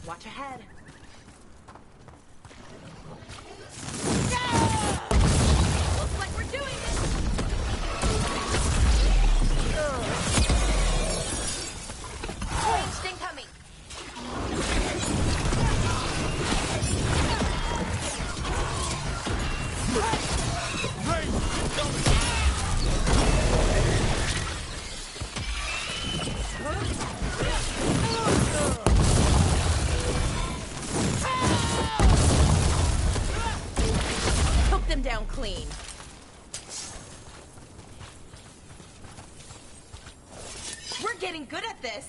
Watch ahead. Looks like we're doing this! Ranged incoming! Took them down clean. We're getting good at this.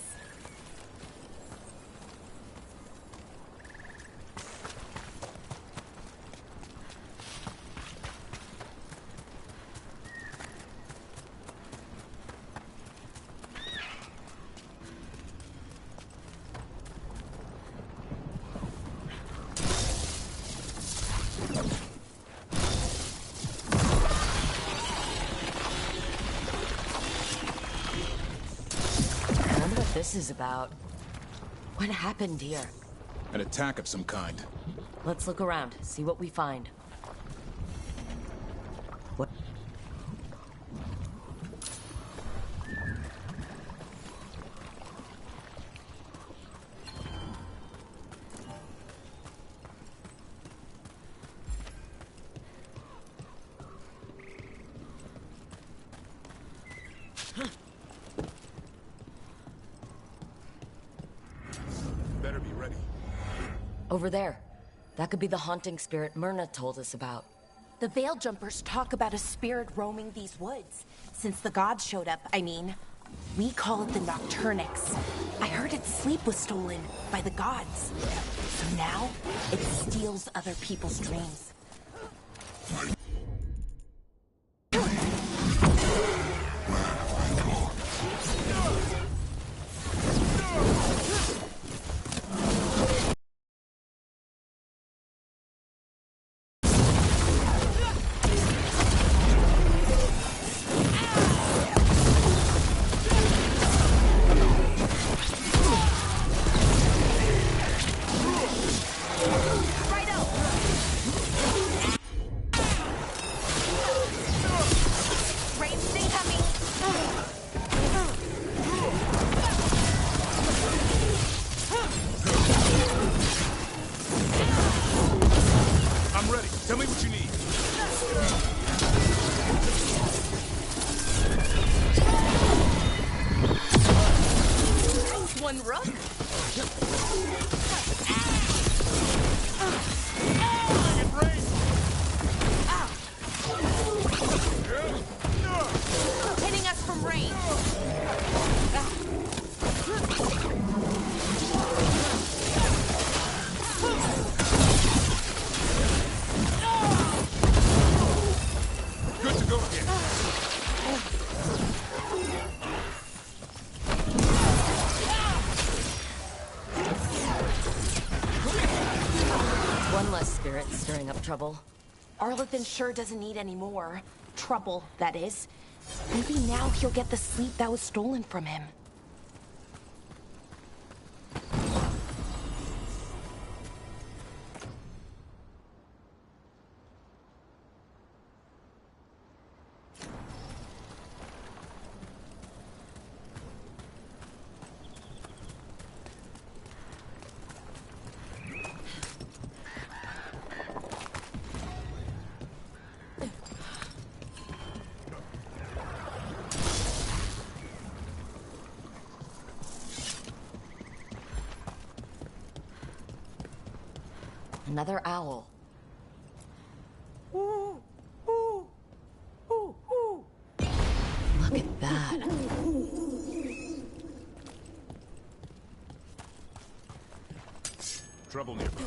This is about... What happened here? An attack of some kind. Let's look around, see what we find. What? Better be ready. Over there. That could be the haunting spirit Myrna told us about. The Veil Jumpers talk about a spirit roaming these woods. Since the gods showed up, I mean. We call it the Nocturnix. I heard its sleep was stolen by the gods. So now, it steals other people's dreams. I'm ready. Tell me what you need. Nice one, Rook. Hitting us from range. Good to go again. One less spirit stirring up trouble. Arlathan sure doesn't need any more. Trouble, that is. Maybe now he'll get the sleep that was stolen from him. Another owl. Ooh, ooh, ooh, ooh. Look at that. Trouble nearby.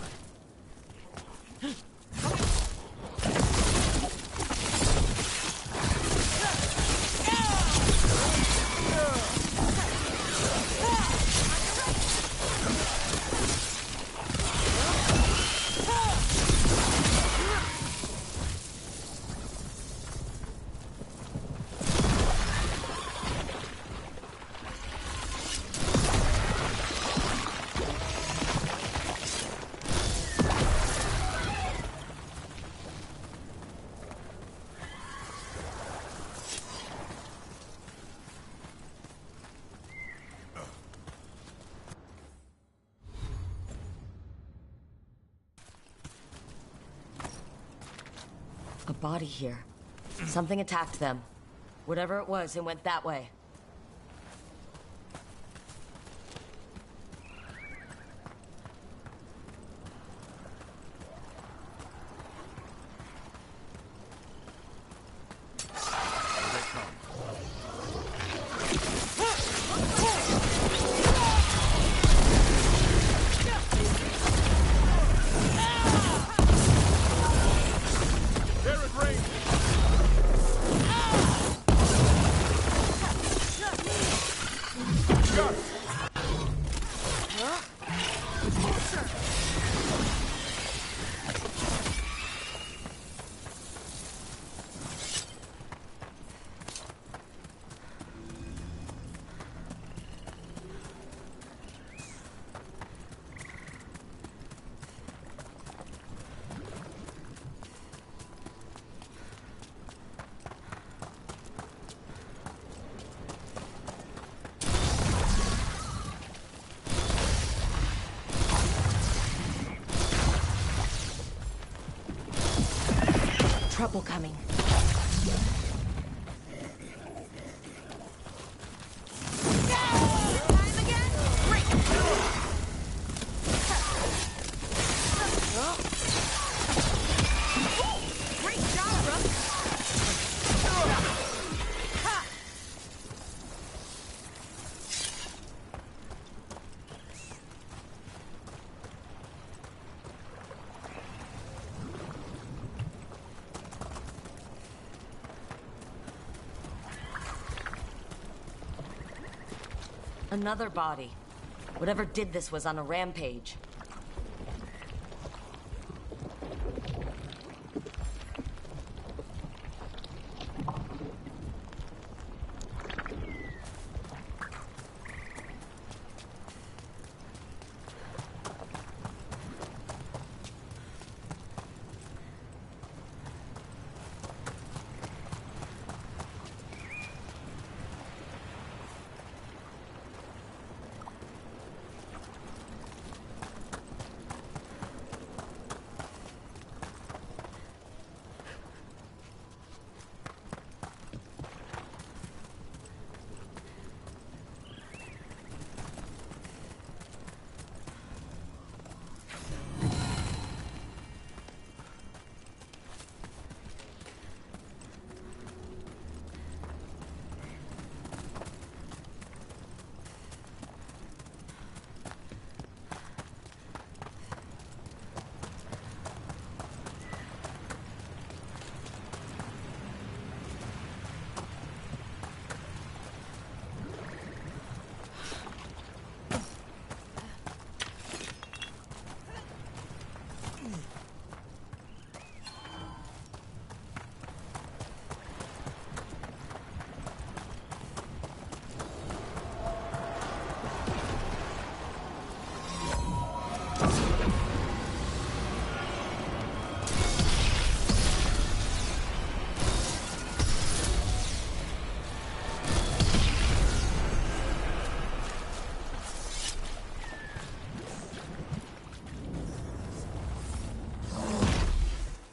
body here. Something attacked them. Whatever it was, it went that way. Trouble coming. Another body. Whatever did this was on a rampage.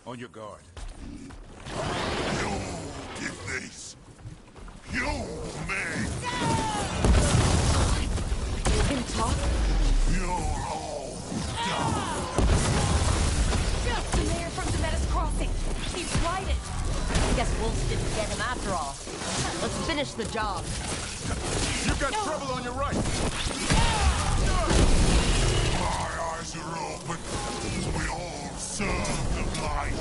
On your guard. You did this. You made. You can talk? You're all done. The mayor from Zemetta's Crossing. He's righted. I guess wolves didn't get him after all. Let's finish the job. You've got trouble on your right. My eyes are open. We all serve the light.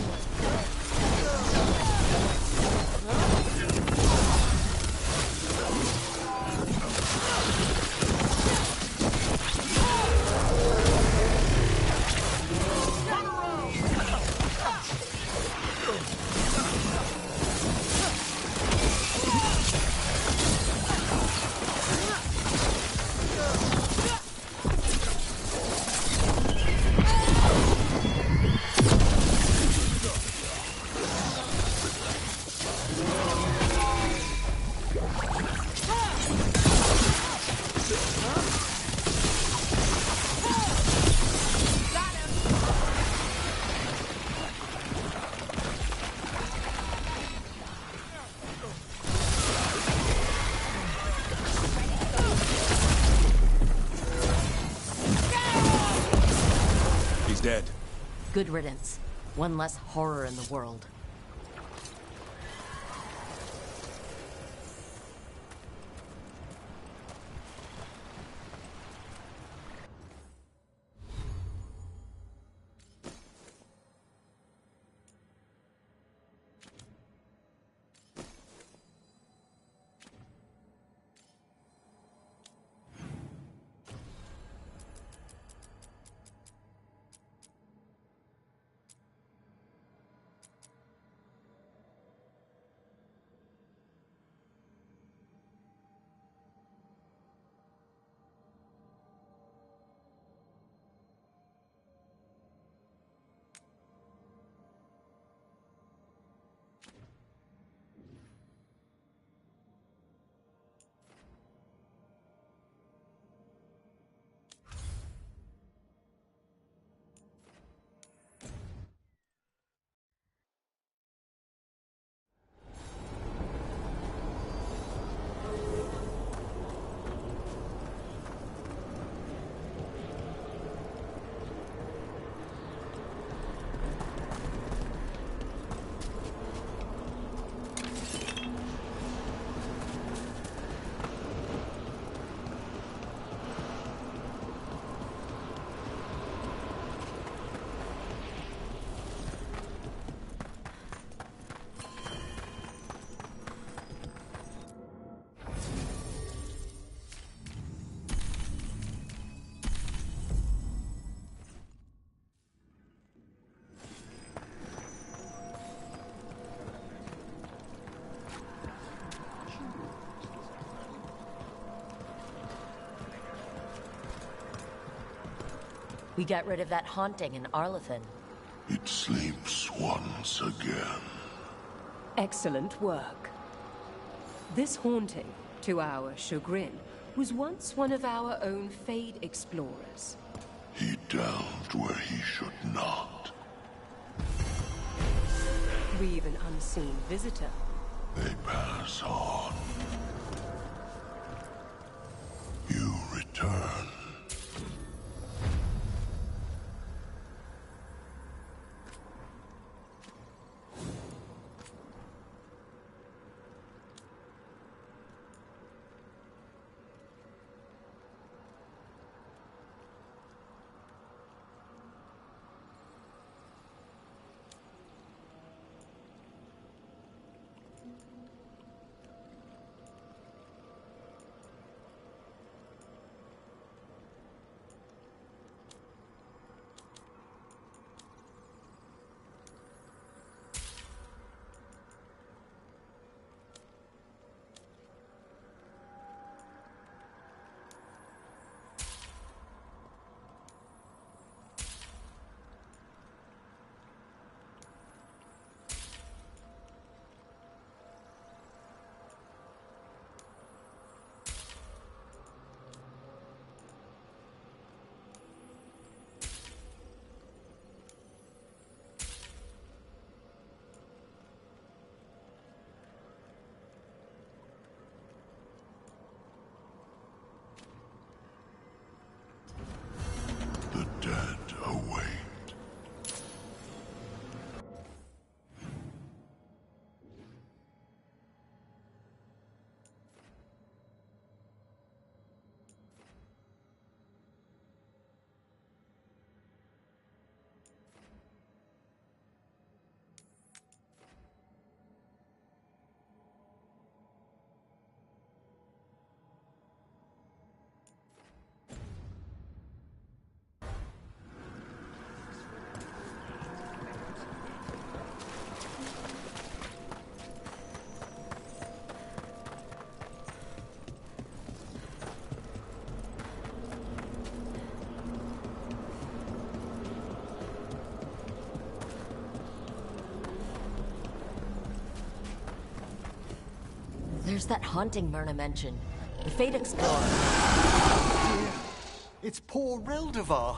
Good riddance. One less horror in the world. We got rid of that haunting in Arlathan. It sleeps once again. Excellent work. This haunting, to our chagrin, was once one of our own Fade explorers. He delved where he should not. We've an unseen visitor. They pass on. You return. The dead await. There's that haunting Myrna mentioned. The Fate Explorer. Yeah. It's poor Reldevar.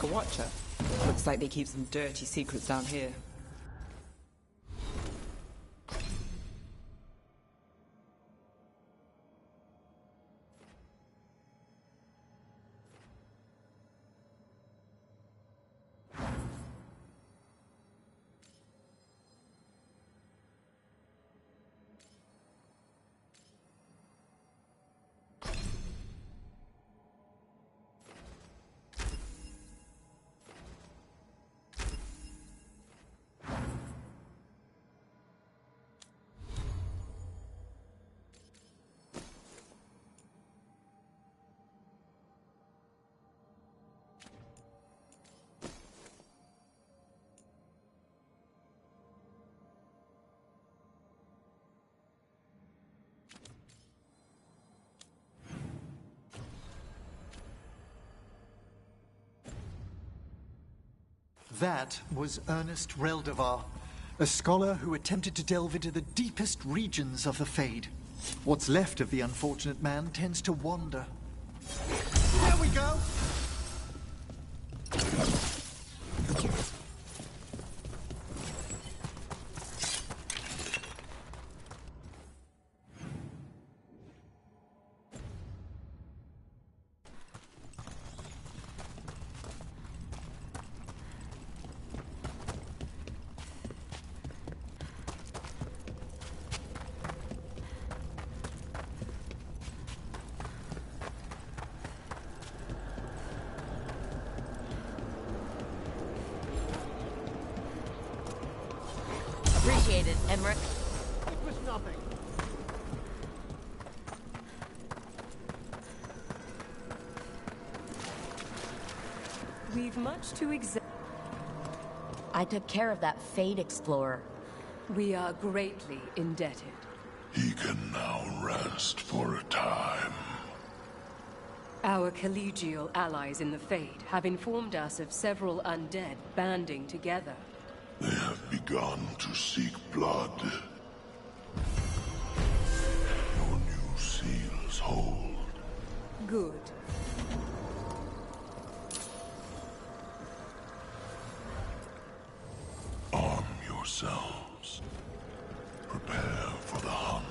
like a watcher. Looks like they keep some dirty secrets down here. That was Ernest Reldevar, a scholar who attempted to delve into the deepest regions of the Fade. What's left of the unfortunate man tends to wander. There we go! Appreciate it, Emmerich. It was nothing. We've much to examine. I took care of that Fade Explorer. We are greatly indebted. He can now rest for a time. Our collegial allies in the Fade have informed us of several undead banding together. They have begun to seek blood. Your new seals hold. Good. Arm yourselves. Prepare for the hunt.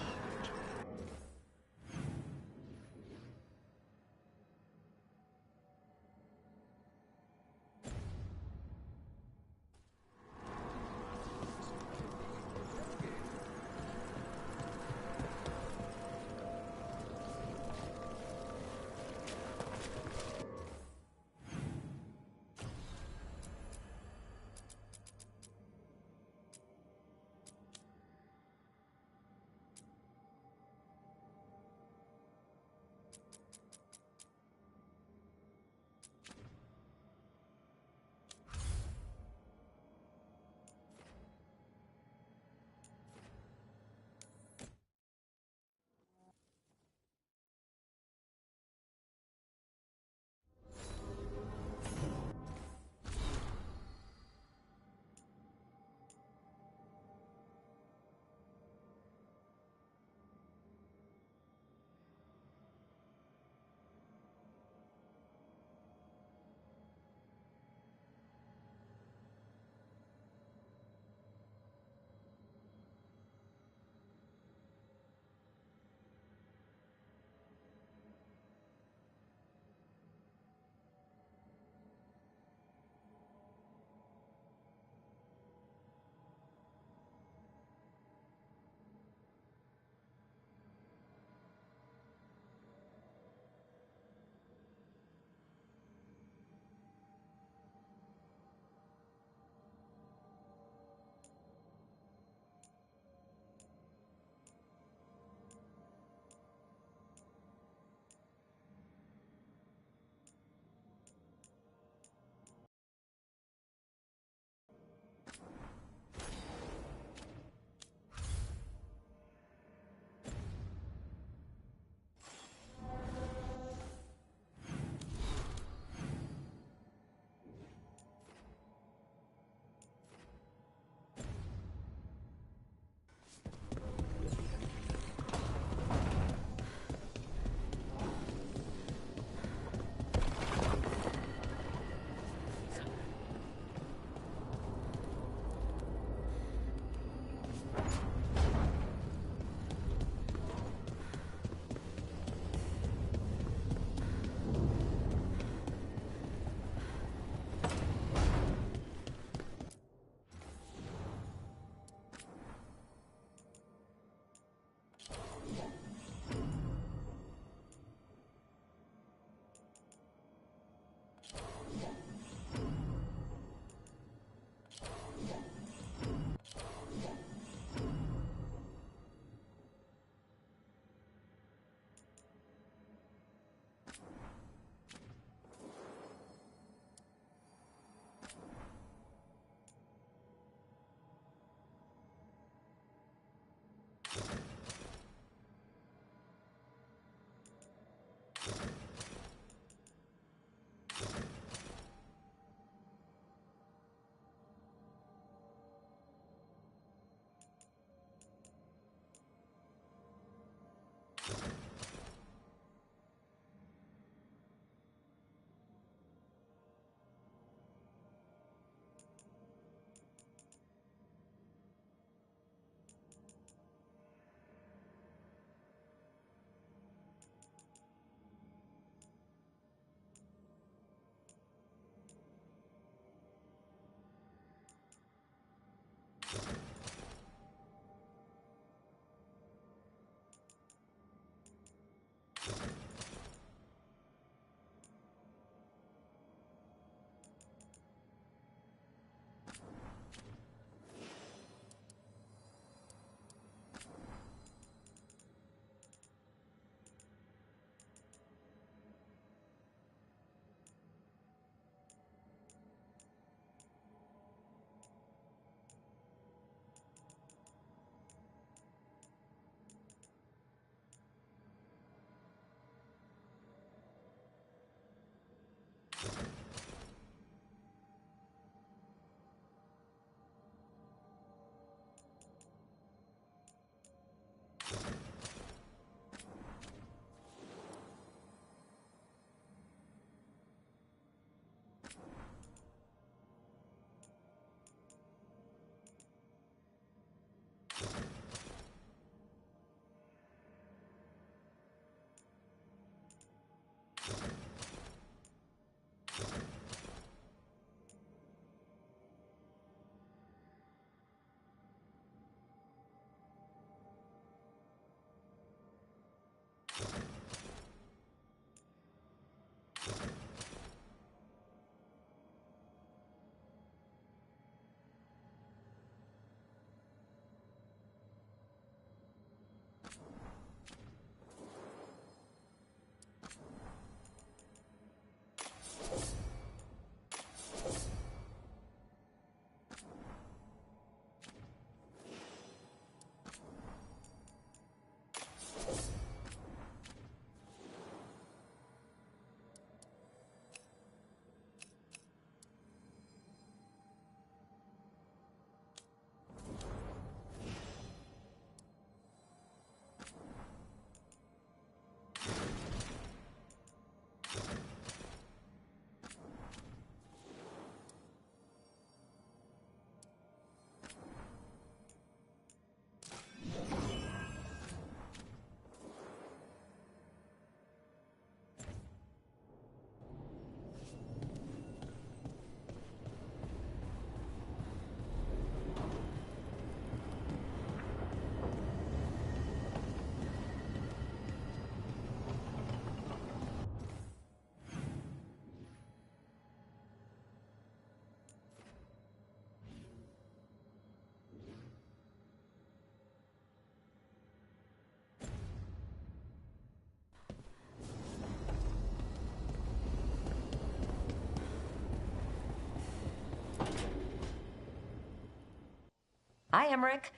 Hi, Emmerich.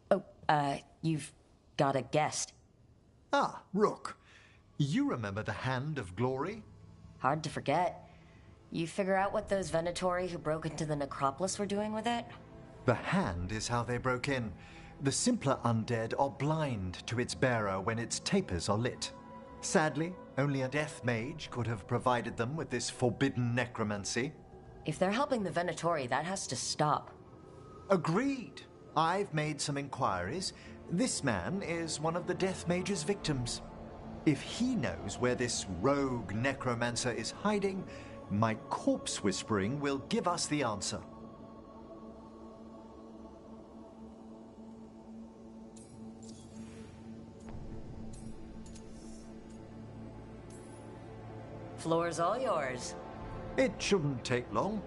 Oh, you've got a guest. Ah, Rook. You remember the Hand of Glory? Hard to forget. You figure out what those Venatori who broke into the necropolis were doing with it? The Hand is how they broke in. The simpler undead are blind to its bearer when its tapers are lit. Sadly, only a death mage could have provided them with this forbidden necromancy. If they're helping the Venatori, that has to stop. Agreed. I've made some inquiries. This man is one of the death mage's victims. If he knows where this rogue necromancer is hiding, my corpse whispering will give us the answer. Floor's all yours. It shouldn't take long.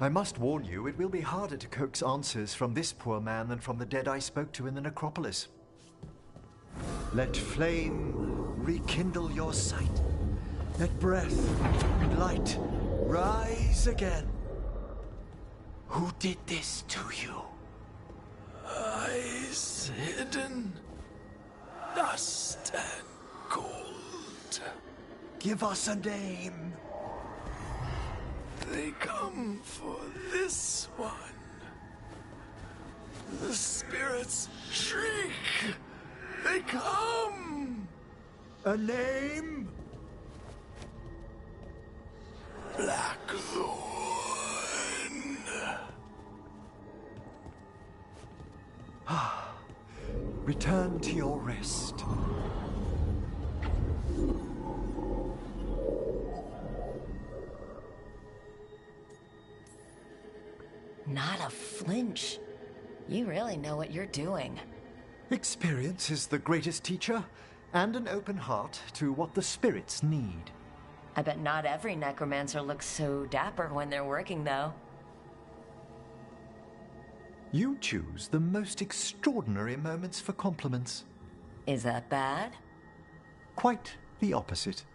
I must warn you, it will be harder to coax answers from this poor man than from the dead I spoke to in the necropolis. Let flame rekindle your sight. Let breath and light rise again. Who did this to you? Eyes hidden, dust and gold. Give us a name. They come for this one. The spirits shriek. They come. A name? Blackthorn. Return to your rest. Not a flinch. You really know what you're doing. Experience is the greatest teacher, and an open heart to what the spirits need. I bet not every necromancer looks so dapper when they're working, though. You choose the most extraordinary moments for compliments. Is that bad? Quite the opposite.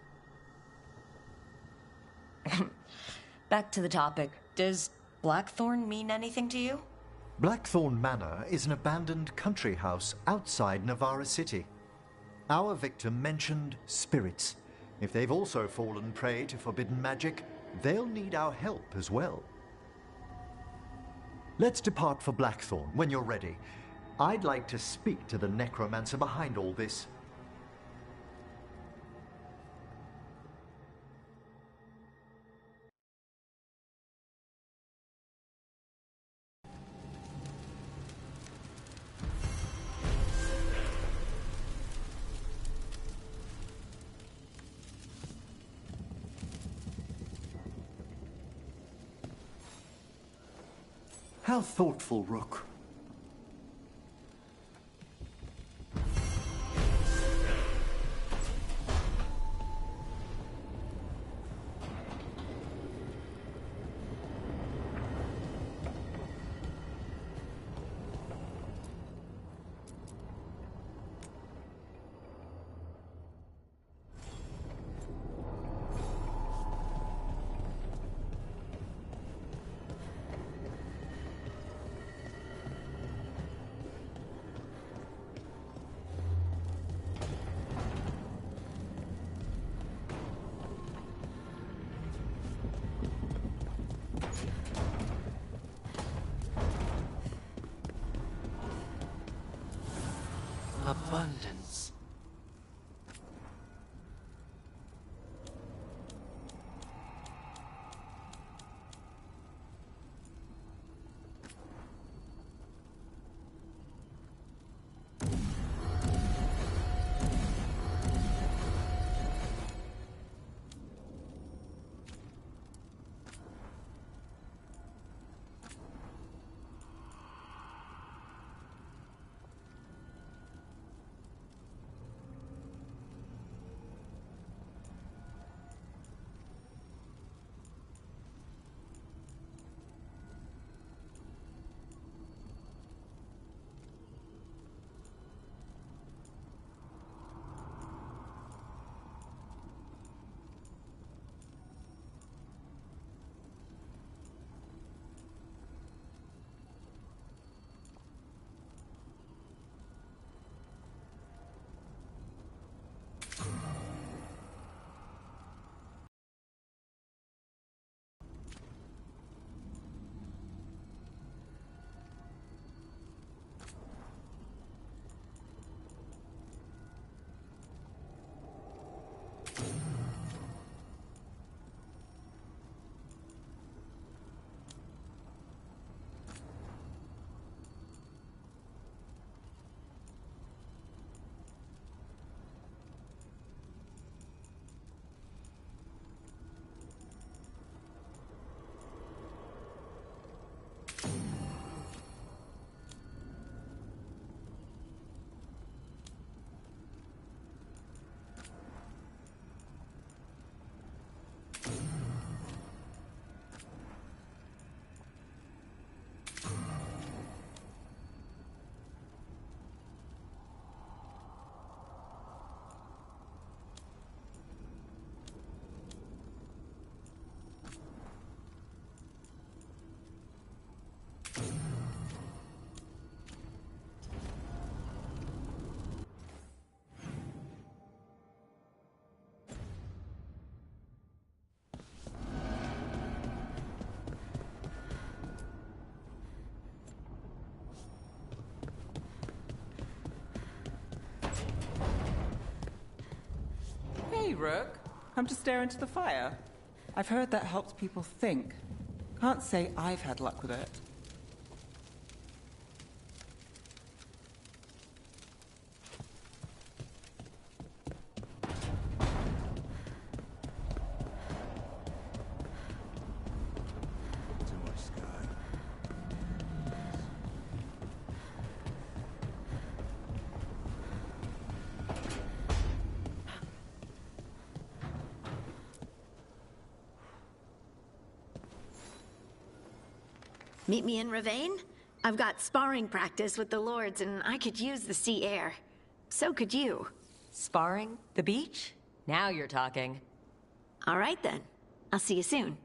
Back to the topic. Does Blackthorn mean anything to you? Blackthorn Manor is an abandoned country house outside Navarra City. Our victim mentioned spirits. If they've also fallen prey to forbidden magic, they'll need our help as well. Let's depart for Blackthorn when you're ready. I'd like to speak to the necromancer behind all this. How thoughtful, Rook. Abundance. Rook. Come to stare into the fire. I've heard that helps people think. Can't say I've had luck with it. Too much sky. Meet me in Ravane? I've got sparring practice with the lords, and I could use the sea air. So could you. Sparring? The beach? Now you're talking. All right, then. I'll see you soon.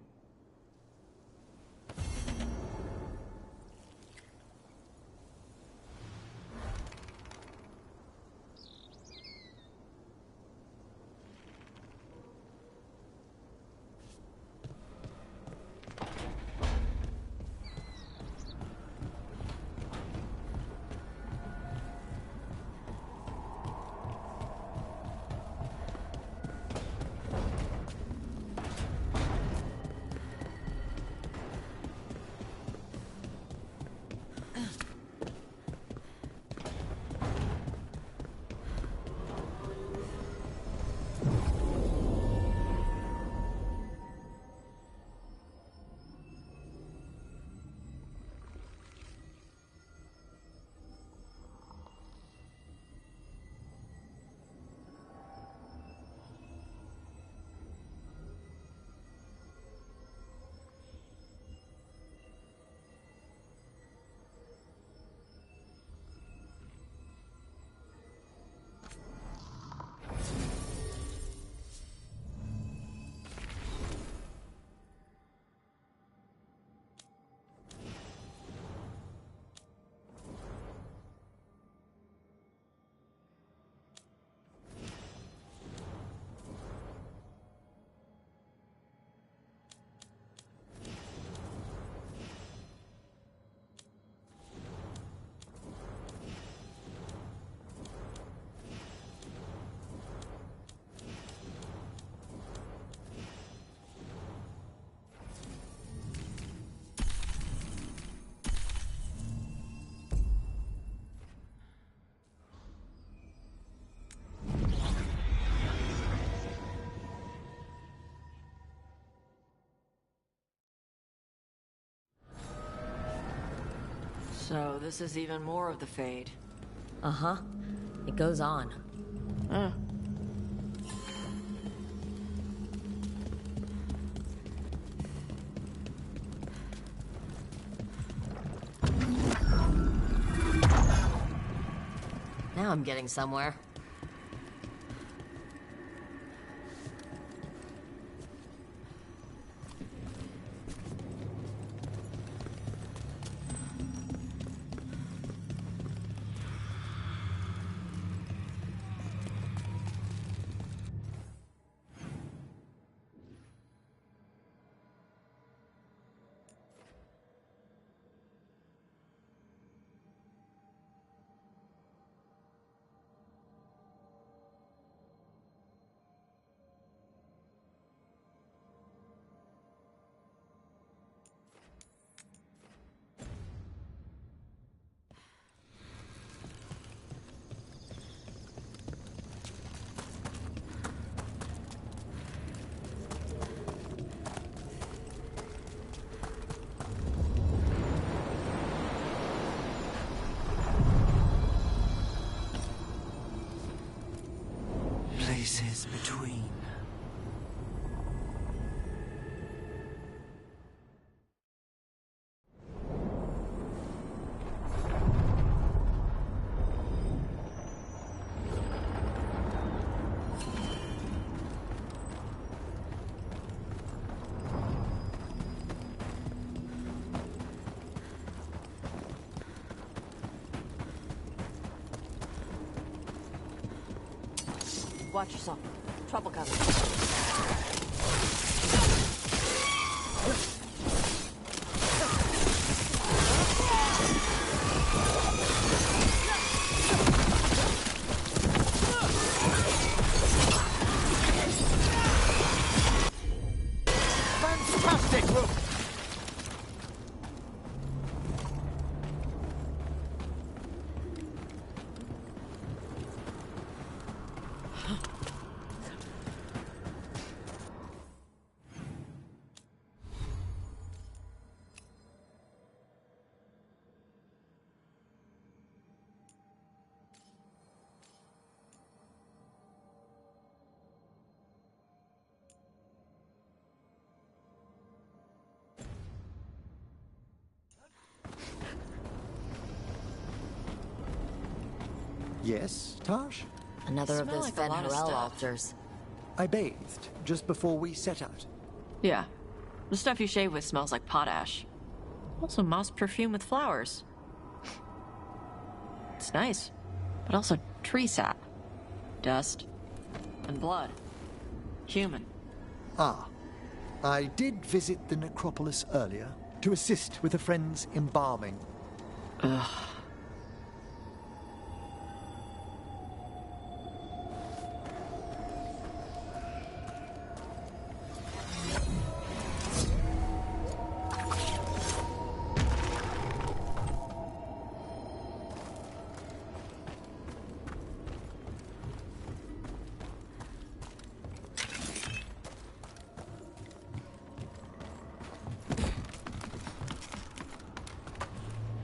So this is even more of the Fade. Uh-huh. It goes on. Now I'm getting somewhere. Places between. Watch yourself. Trouble coming. Stick, move! Yes, Tash? Another of Smell those like a Fen lot of Harel stuff. altars. I bathed just before we set out. Yeah. The stuff you shave with smells like potash. Also moss perfume with flowers. It's nice. But also tree sap. Dust. And blood. Human. Ah. I did visit the necropolis earlier to assist with a friend's embalming. Ugh.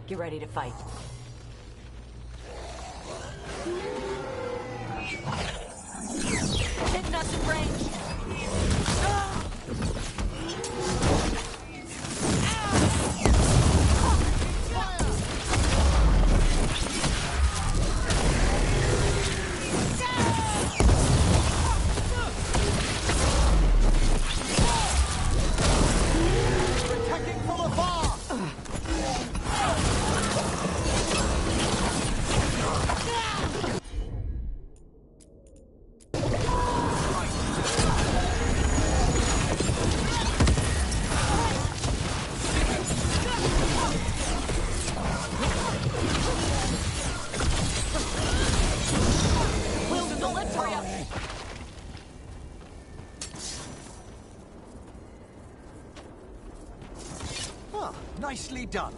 Get ready to fight. Hitting us in range. Attacking from afar! Wilson, don't let hurry up. Ah, nicely done.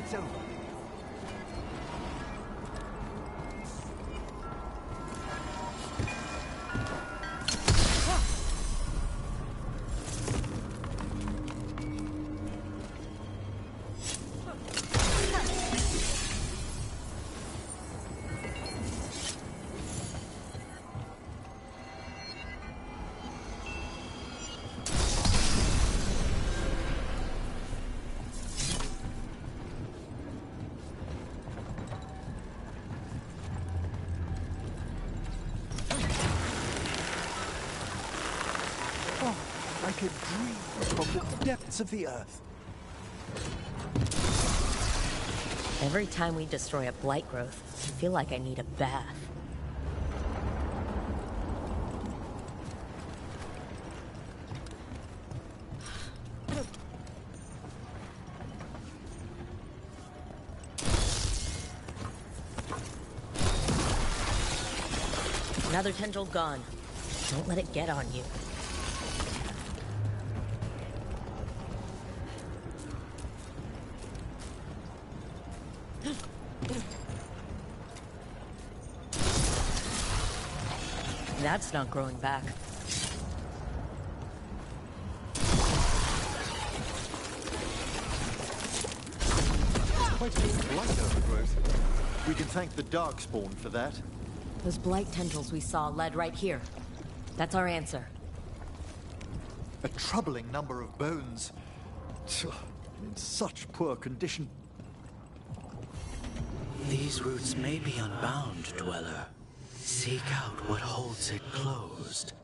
It's over. Like a dream from the depths of the earth. Every time we destroy a blight growth, I feel like I need a bath. Another tendril gone. Don't let it get on you. That's not growing back. Quite a bit of blight overgrowth. We can thank the Darkspawn for that. Those blight tendrils we saw led right here. That's our answer. A troubling number of bones. In such poor condition. These roots may be unbound, Dweller. Seek out what holds it closed.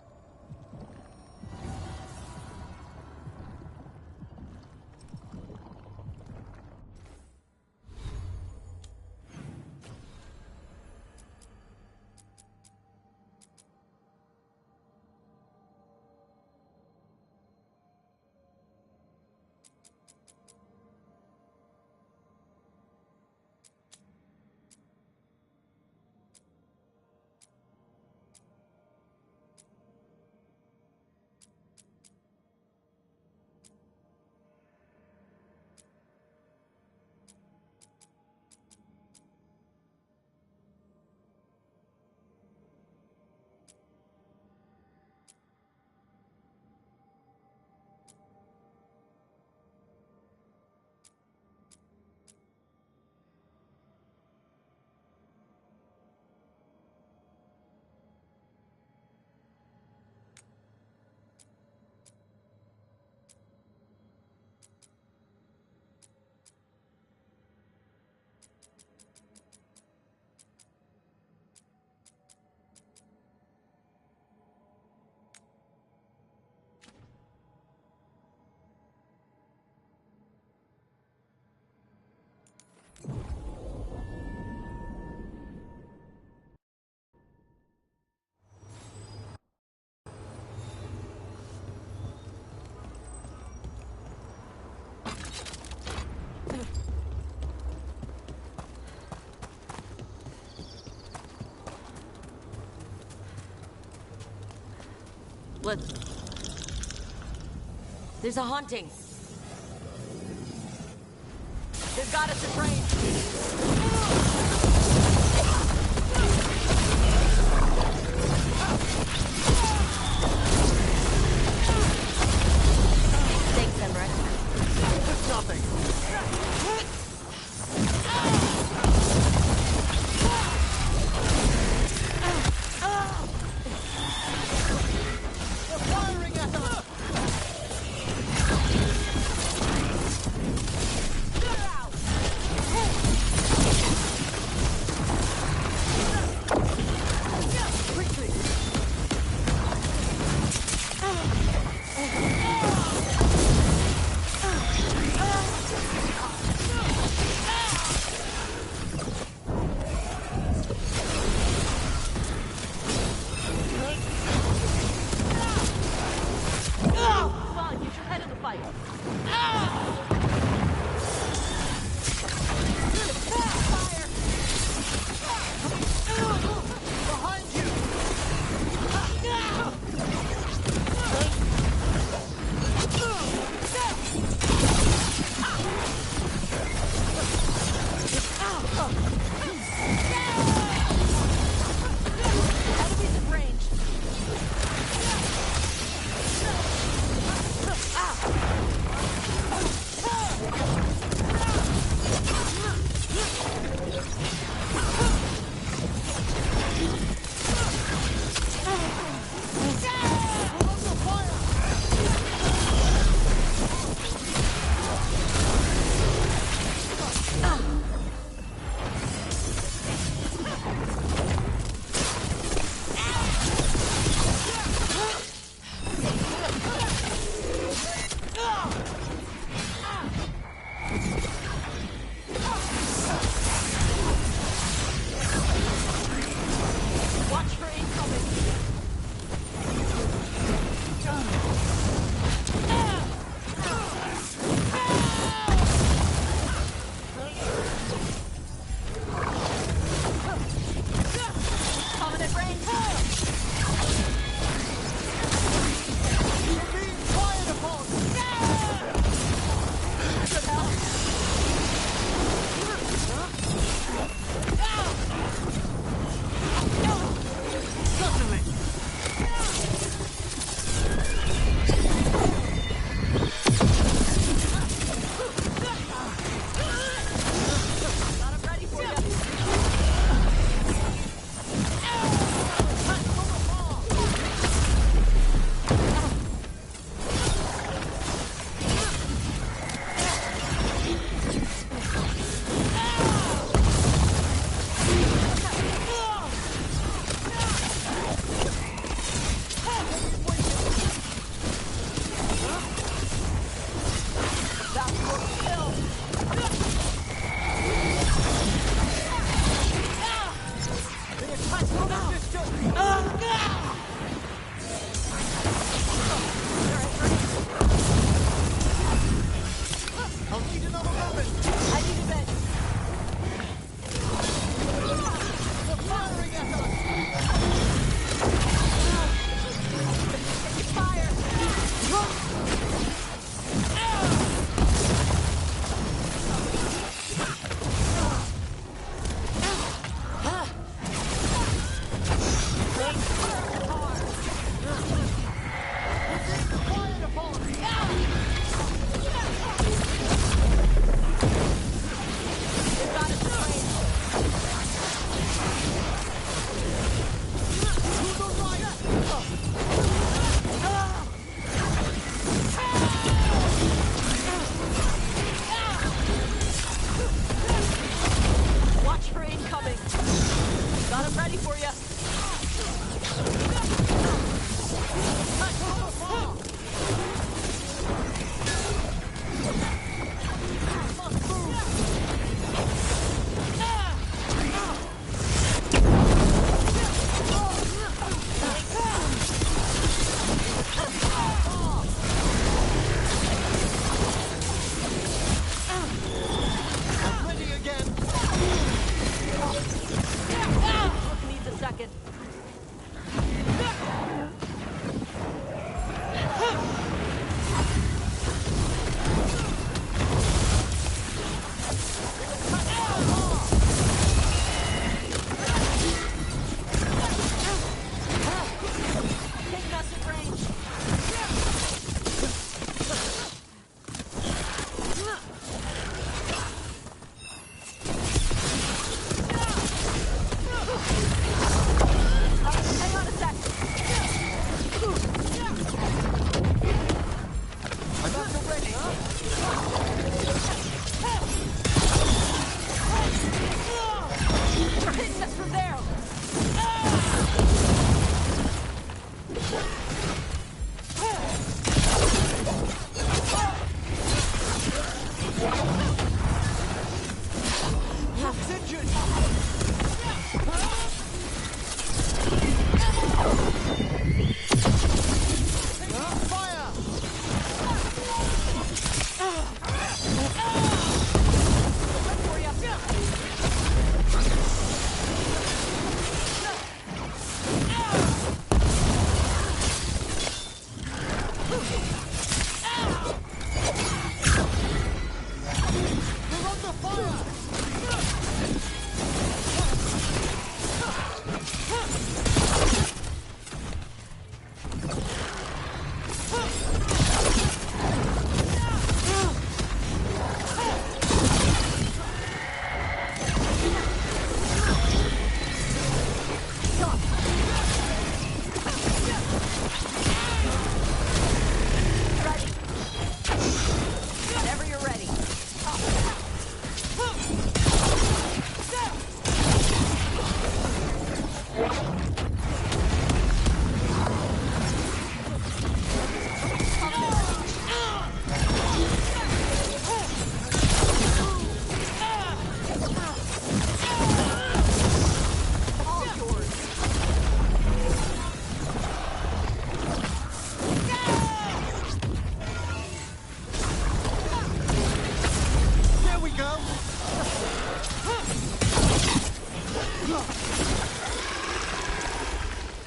There's a haunting. They've got us at range. Thanks, Emmerich. It's nothing.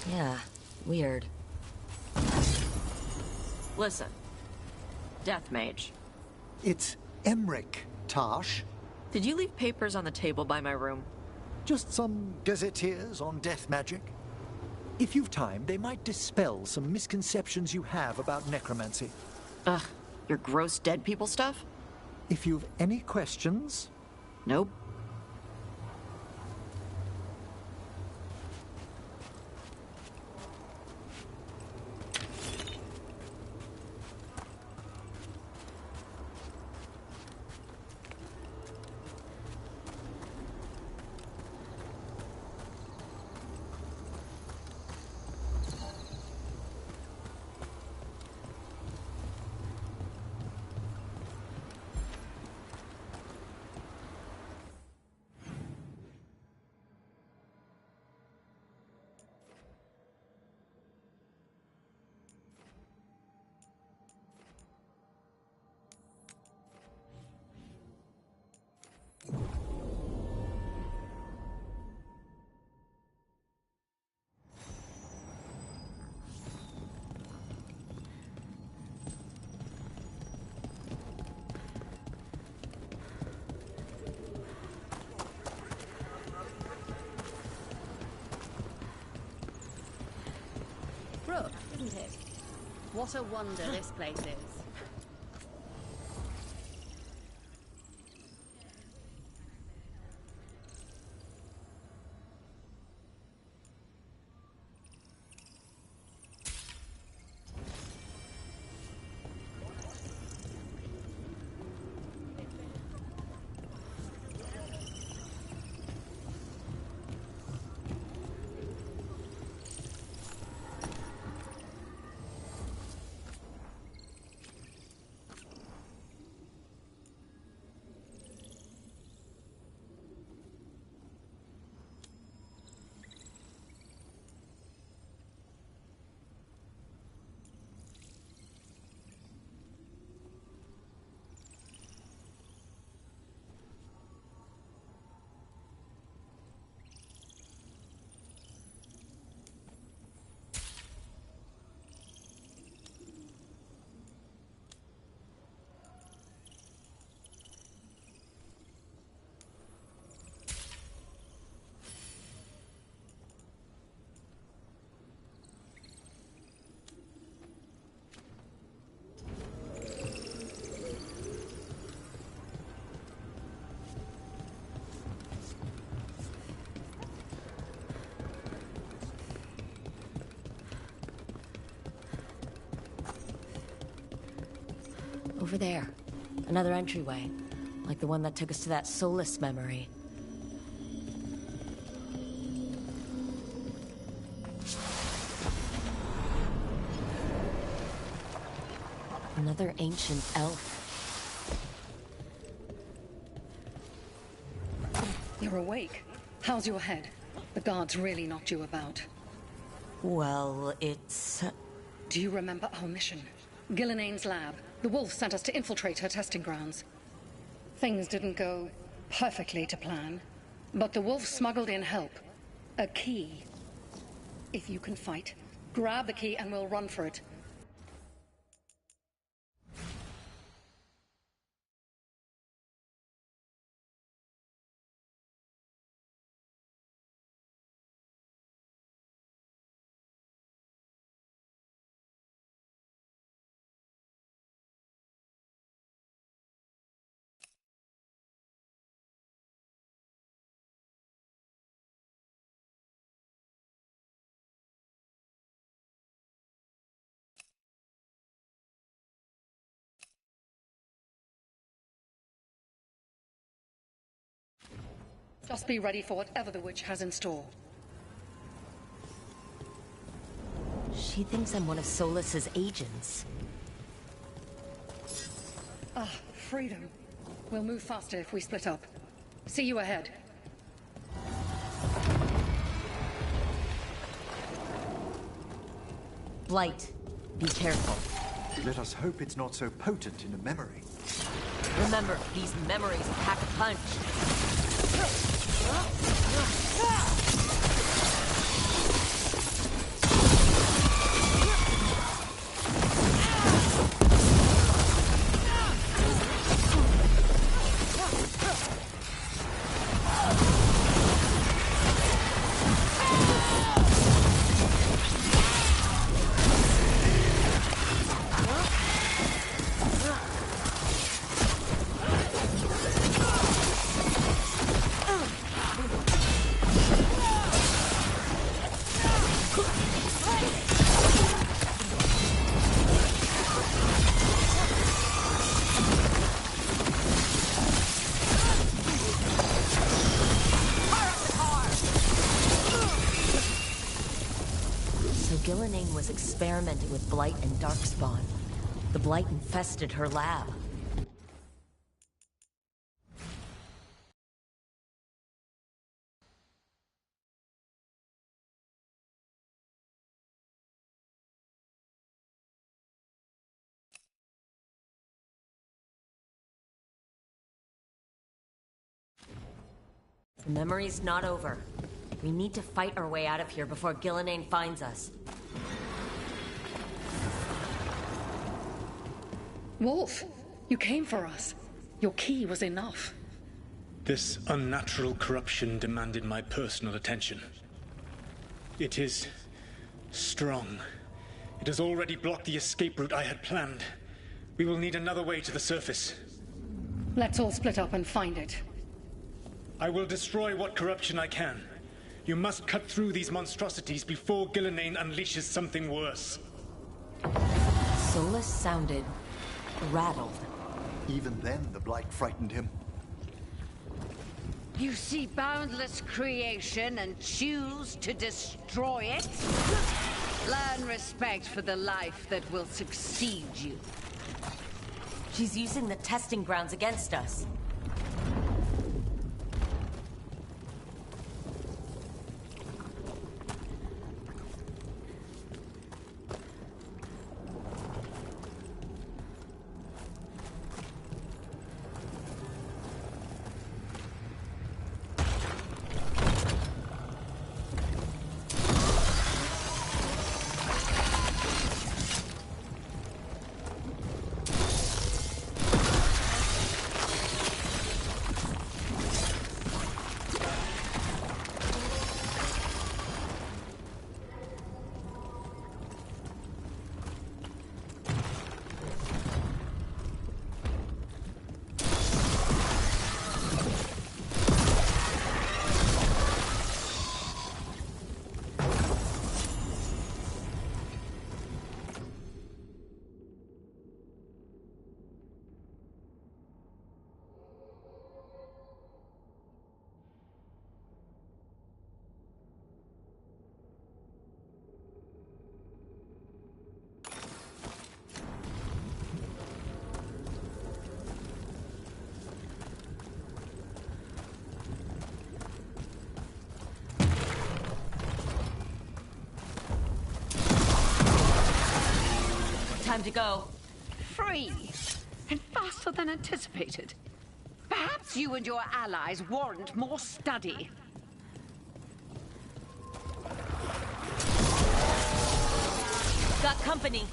Yeah, weird. Listen. Death Mage. It's Emric, Tarsh. Did you leave papers on the table by my room? Just some gazetteers on death magic. If you've time, they might dispel some misconceptions you have about necromancy. Ugh, your gross dead people stuff? If you've any questions... Nope. Brook, isn't it? What a wonder this place is. Over there. Another entryway. Like the one that took us to that Solus memory. Another ancient elf. You're awake. How's your head? The guards really knocked you about. Well, it's... Do you remember our mission? Gillenane's lab. The wolf sent us to infiltrate her testing grounds. Things didn't go perfectly to plan, but the wolf smuggled in help. A key. If you can fight, grab the key and we'll run for it. Just be ready for whatever the witch has in store. She thinks I'm one of Solas's agents. Ah, freedom. We'll move faster if we split up. See you ahead. Blight, be careful. Let us hope it's not so potent in a memory. Remember, these memories pack a punch. Gillenane was experimenting with Blight and Darkspawn. The Blight infested her lab. The memory's not over. We need to fight our way out of here before Gillenane finds us. Wolf, you came for us. Your key was enough. This unnatural corruption demanded my personal attention. It is strong. It has already blocked the escape route I had planned. We will need another way to the surface. Let's all split up and find it. I will destroy what corruption I can. You must cut through these monstrosities before Gillenane unleashes something worse. Solas sounded rattled. Even then, the Blight frightened him. You see boundless creation and choose to destroy it? Learn respect for the life that will succeed you. She's using the testing grounds against us. Time to go. Free! And faster than anticipated. Perhaps you and your allies warrant more study. Got company.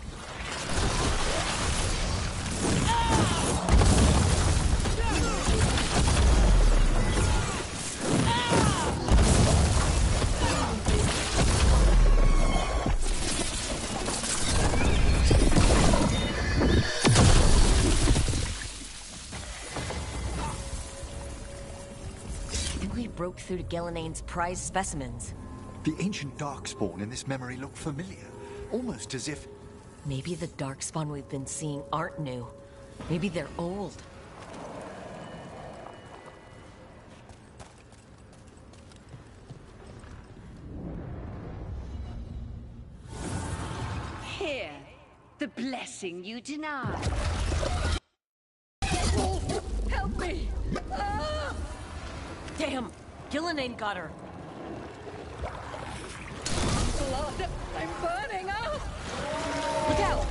Broke through to Gillenane's prized specimens. The ancient Darkspawn in this memory looked familiar, almost as if... Maybe the Darkspawn we've been seeing aren't new. Maybe they're old. the blessing you deny. Help me! Ah! Damn! Gillenane got her. Blood! I'm burning up! Look out!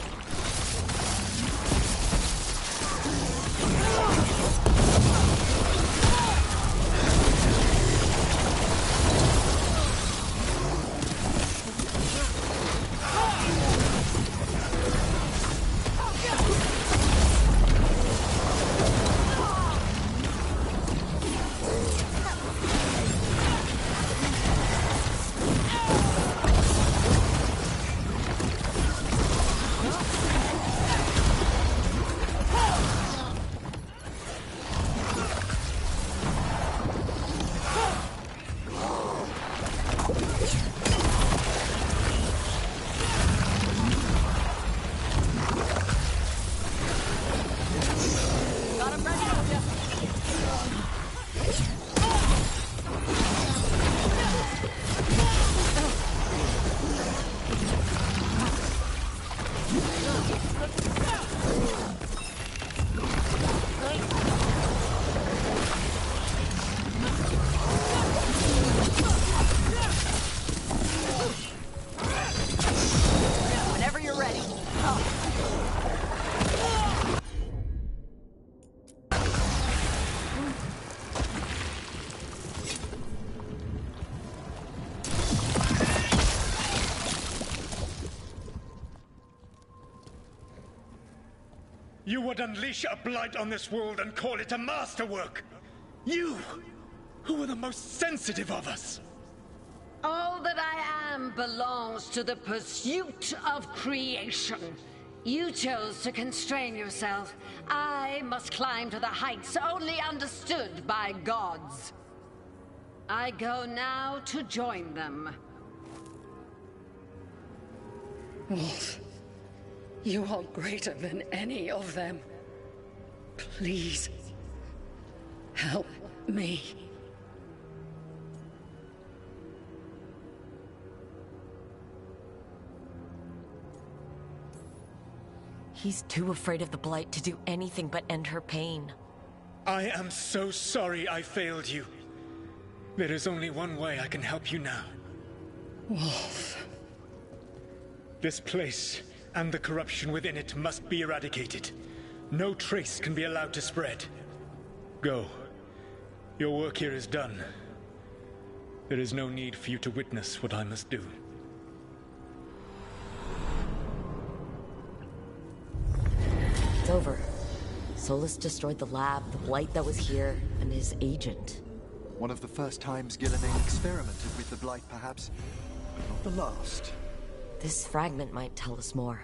You would unleash a blight on this world and call it a masterwork! You, who are the most sensitive of us! All that I am belongs to the pursuit of creation. You chose to constrain yourself. I must climb to the heights only understood by gods. I go now to join them. Wolf, you are greater than any of them. Please, help me. He's too afraid of the Blight to do anything but end her pain. I am so sorry I failed you. There is only one way I can help you now. Wolf. This place and the corruption within it must be eradicated. No trace can be allowed to spread. Go. Your work here is done. There is no need for you to witness what I must do. It's over. Solus destroyed the lab, the Blight that was here, and his agent. One of the first times Gillenane experimented with the Blight, perhaps, but not the last. This fragment might tell us more.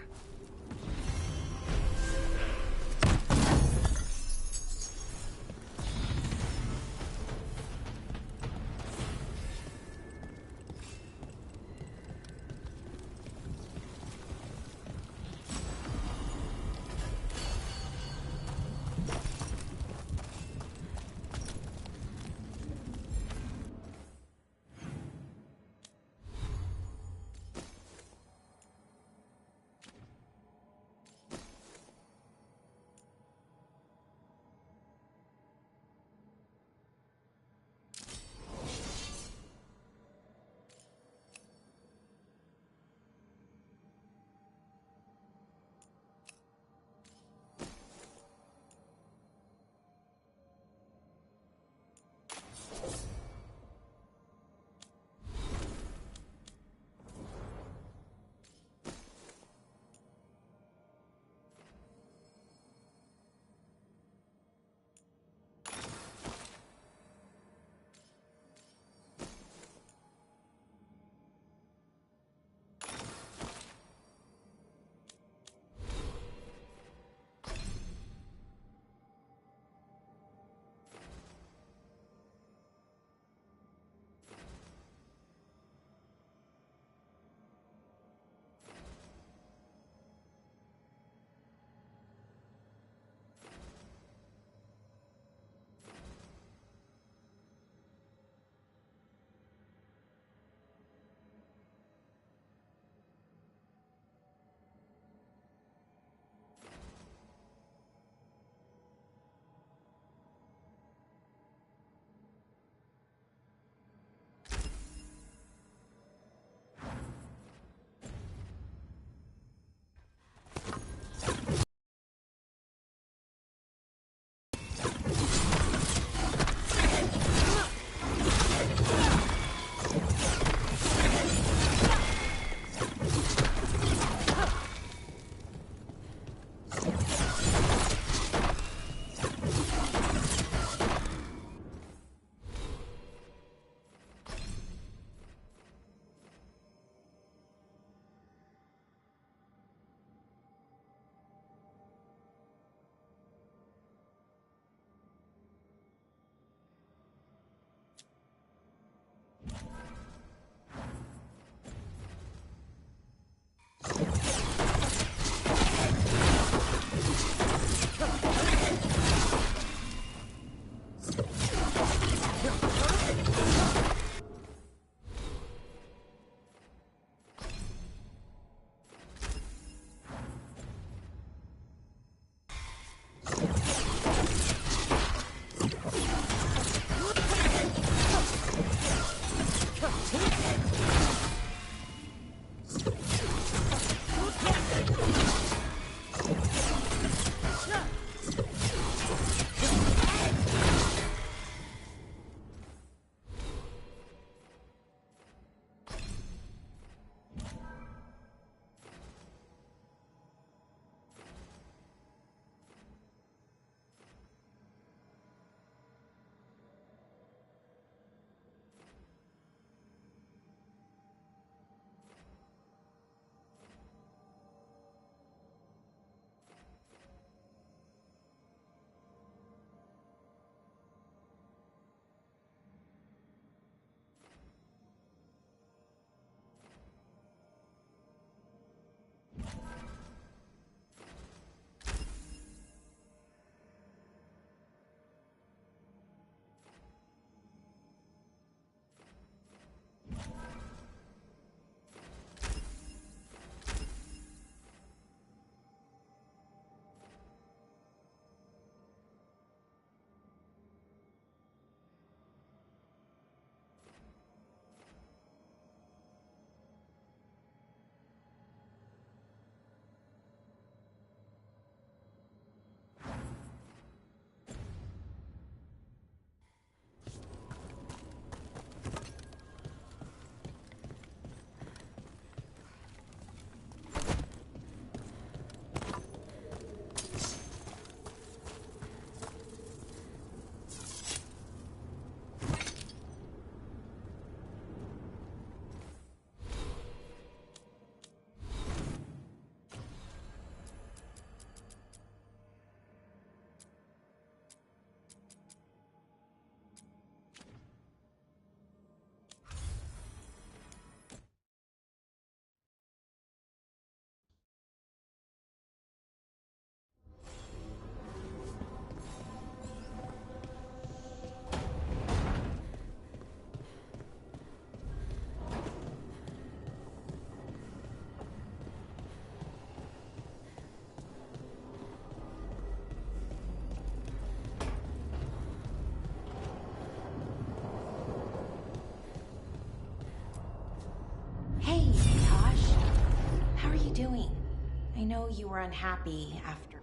know you were unhappy after...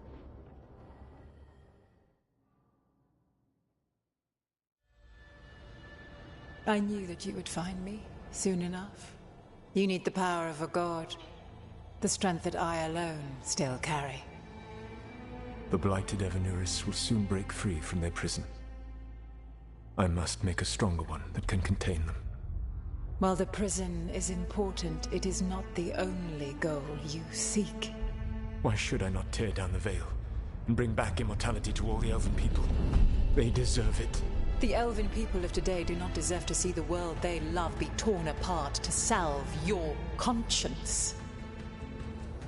I knew that you would find me, soon enough. You need the power of a god. The strength that I alone still carry. The blighted Evanuris will soon break free from their prison. I must make a stronger one that can contain them. While the prison is important, it is not the only goal you seek. Why should I not tear down the veil and bring back immortality to all the Elven people? They deserve it. The Elven people of today do not deserve to see the world they love be torn apart to salve your conscience.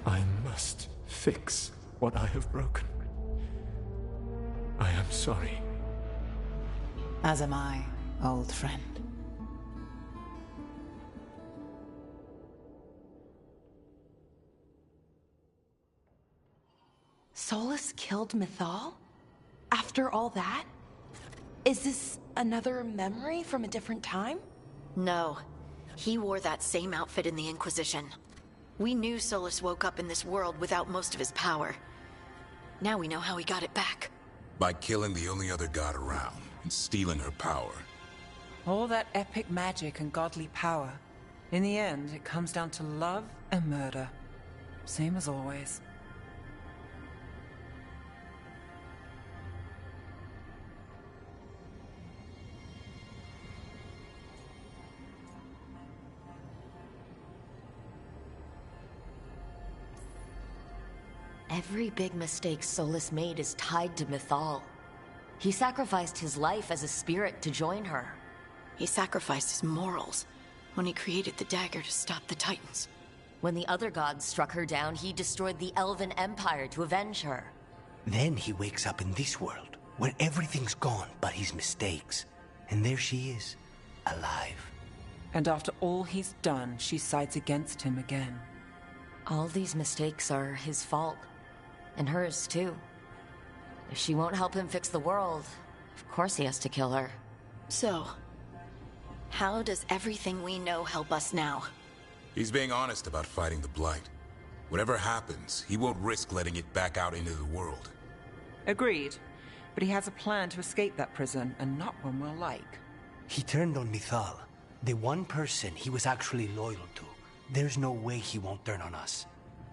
I must fix what I have broken. I am sorry. As am I, old friend. Solus killed Mythal? After all that? Is this another memory from a different time? No. He wore that same outfit in the Inquisition. We knew Solus woke up in this world without most of his power. Now we know how he got it back. By killing the only other god around and stealing her power. All that epic magic and godly power. In the end, it comes down to love and murder. Same as always. Every big mistake Solus made is tied to Mythal. He sacrificed his life as a spirit to join her. He sacrificed his morals when he created the dagger to stop the Titans. When the other gods struck her down, he destroyed the Elven Empire to avenge her. Then he wakes up in this world, where everything's gone but his mistakes. And there she is, alive. And after all he's done, she sides against him again. All these mistakes are his fault. And hers, too. If she won't help him fix the world, of course he has to kill her. So, how does everything we know help us now? He's being honest about fighting the Blight. Whatever happens, he won't risk letting it back out into the world. Agreed. But he has a plan to escape that prison, and not one we'll like. He turned on Mythal, the one person he was actually loyal to. There's no way he won't turn on us.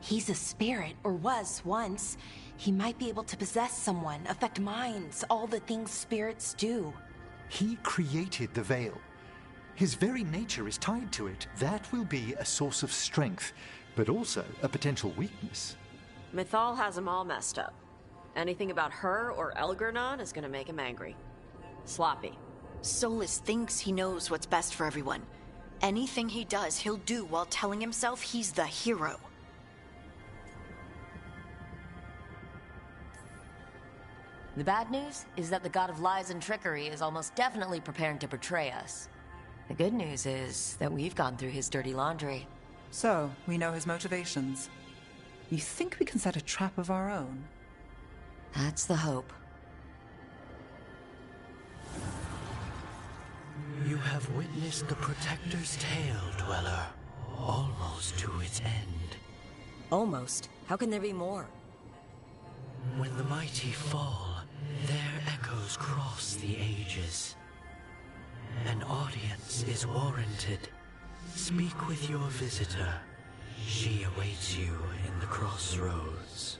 He's a spirit, or was once. He might be able to possess someone, affect minds, all the things spirits do. He created the veil. His very nature is tied to it. That will be a source of strength, but also a potential weakness. Mythal has him all messed up. Anything about her or Elgernon is gonna make him angry. Sloppy. Solus thinks he knows what's best for everyone. Anything he does, he'll do while telling himself he's the hero. The bad news is that the god of lies and trickery is almost definitely preparing to betray us. The good news is that we've gone through his dirty laundry. So, we know his motivations. You think we can set a trap of our own? That's the hope. You have witnessed the Protector's tale, Dweller. Almost to its end. Almost? How can there be more? When the mighty fall, their echoes cross the ages. An audience is warranted. Speak with your visitor. She awaits you in the crossroads.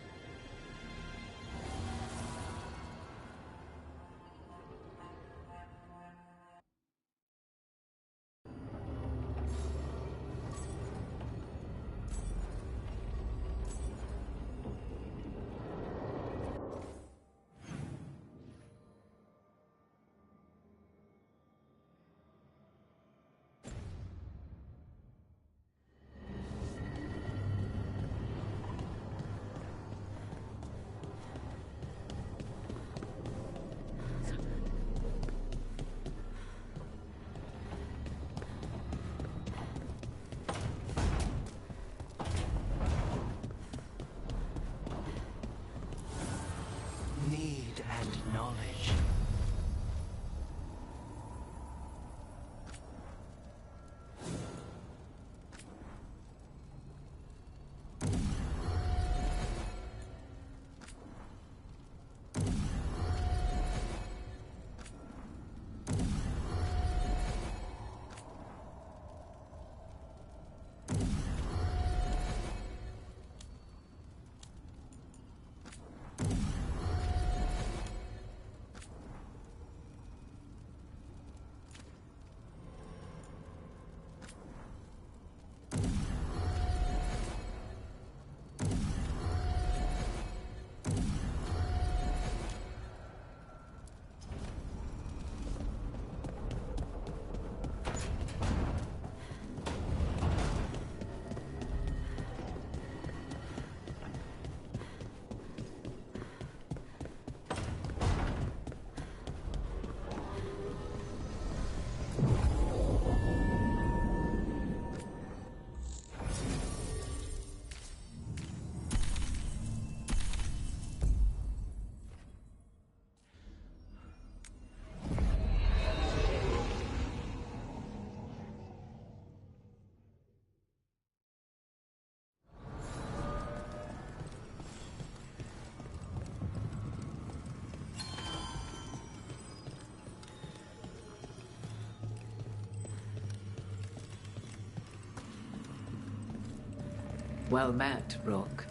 Well met, Rook.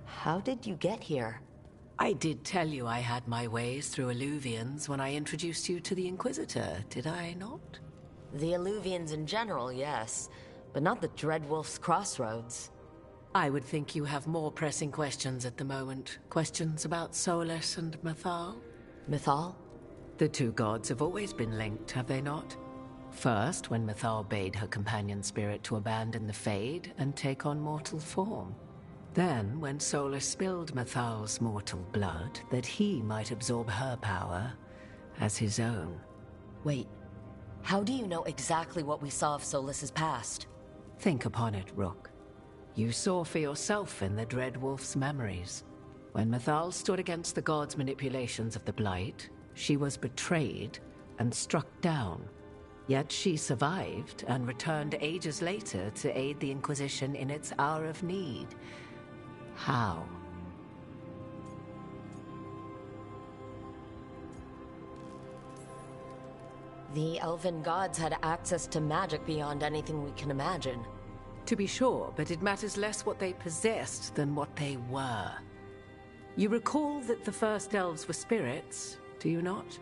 How did you get here? I did tell you I had my ways through Illuvians when I introduced you to the Inquisitor, did I not? The Illuvians in general, yes. But not the Dreadwolf's Crossroads. I would think you have more pressing questions at the moment. Questions about Solus and Mythal? Mythal? The two gods have always been linked, have they not? First, when Mythal bade her companion spirit to abandon the Fade and take on mortal form. Then, when Solus spilled Mythal's mortal blood, that he might absorb her power as his own. Wait, how do you know exactly what we saw of Solus's past? Think upon it, Rook. You saw for yourself in the Dreadwolf's memories. When Mythal stood against the gods' manipulations of the Blight, she was betrayed and struck down. Yet she survived and returned ages later to aid the Inquisition in its hour of need. How? The elven gods had access to magic beyond anything we can imagine. To be sure, but it matters less what they possessed than what they were. You recall that the first elves were spirits, do you not?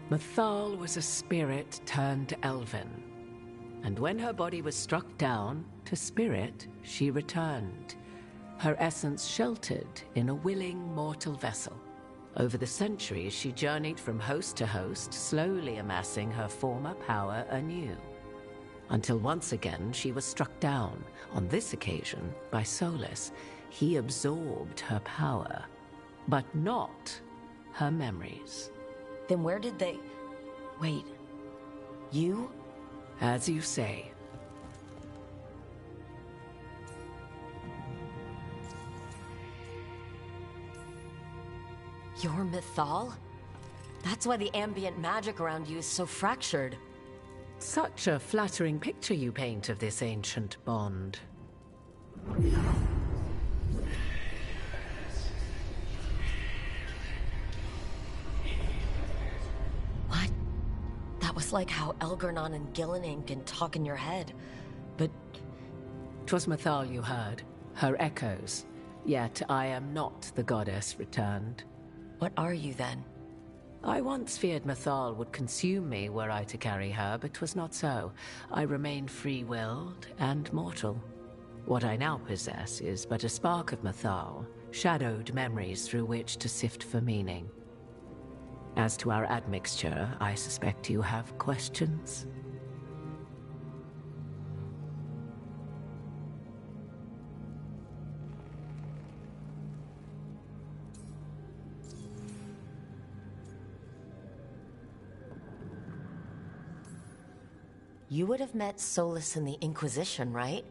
Mythal was a spirit turned elven. And when her body was struck down, to spirit she returned. Her essence sheltered in a willing mortal vessel. Over the centuries, she journeyed from host to host, slowly amassing her former power anew. Until once again she was struck down, on this occasion by Solus. He absorbed her power, but not her memories. Then where did they... Wait, you? As you say. You're Mythal? That's why the ambient magic around you is so fractured. Such a flattering picture you paint of this ancient bond. What? That was like how Elgernon and Gillenane can talk in your head, but... 'Twas Mythal you heard, her echoes. Yet I am not the goddess returned. What are you then? I once feared Mythal would consume me were I to carry her, but 'twas not so. I remain free-willed and mortal. What I now possess is but a spark of Mythal, shadowed memories through which to sift for meaning. As to our admixture, I suspect you have questions. You would have met Solus in the Inquisition, right?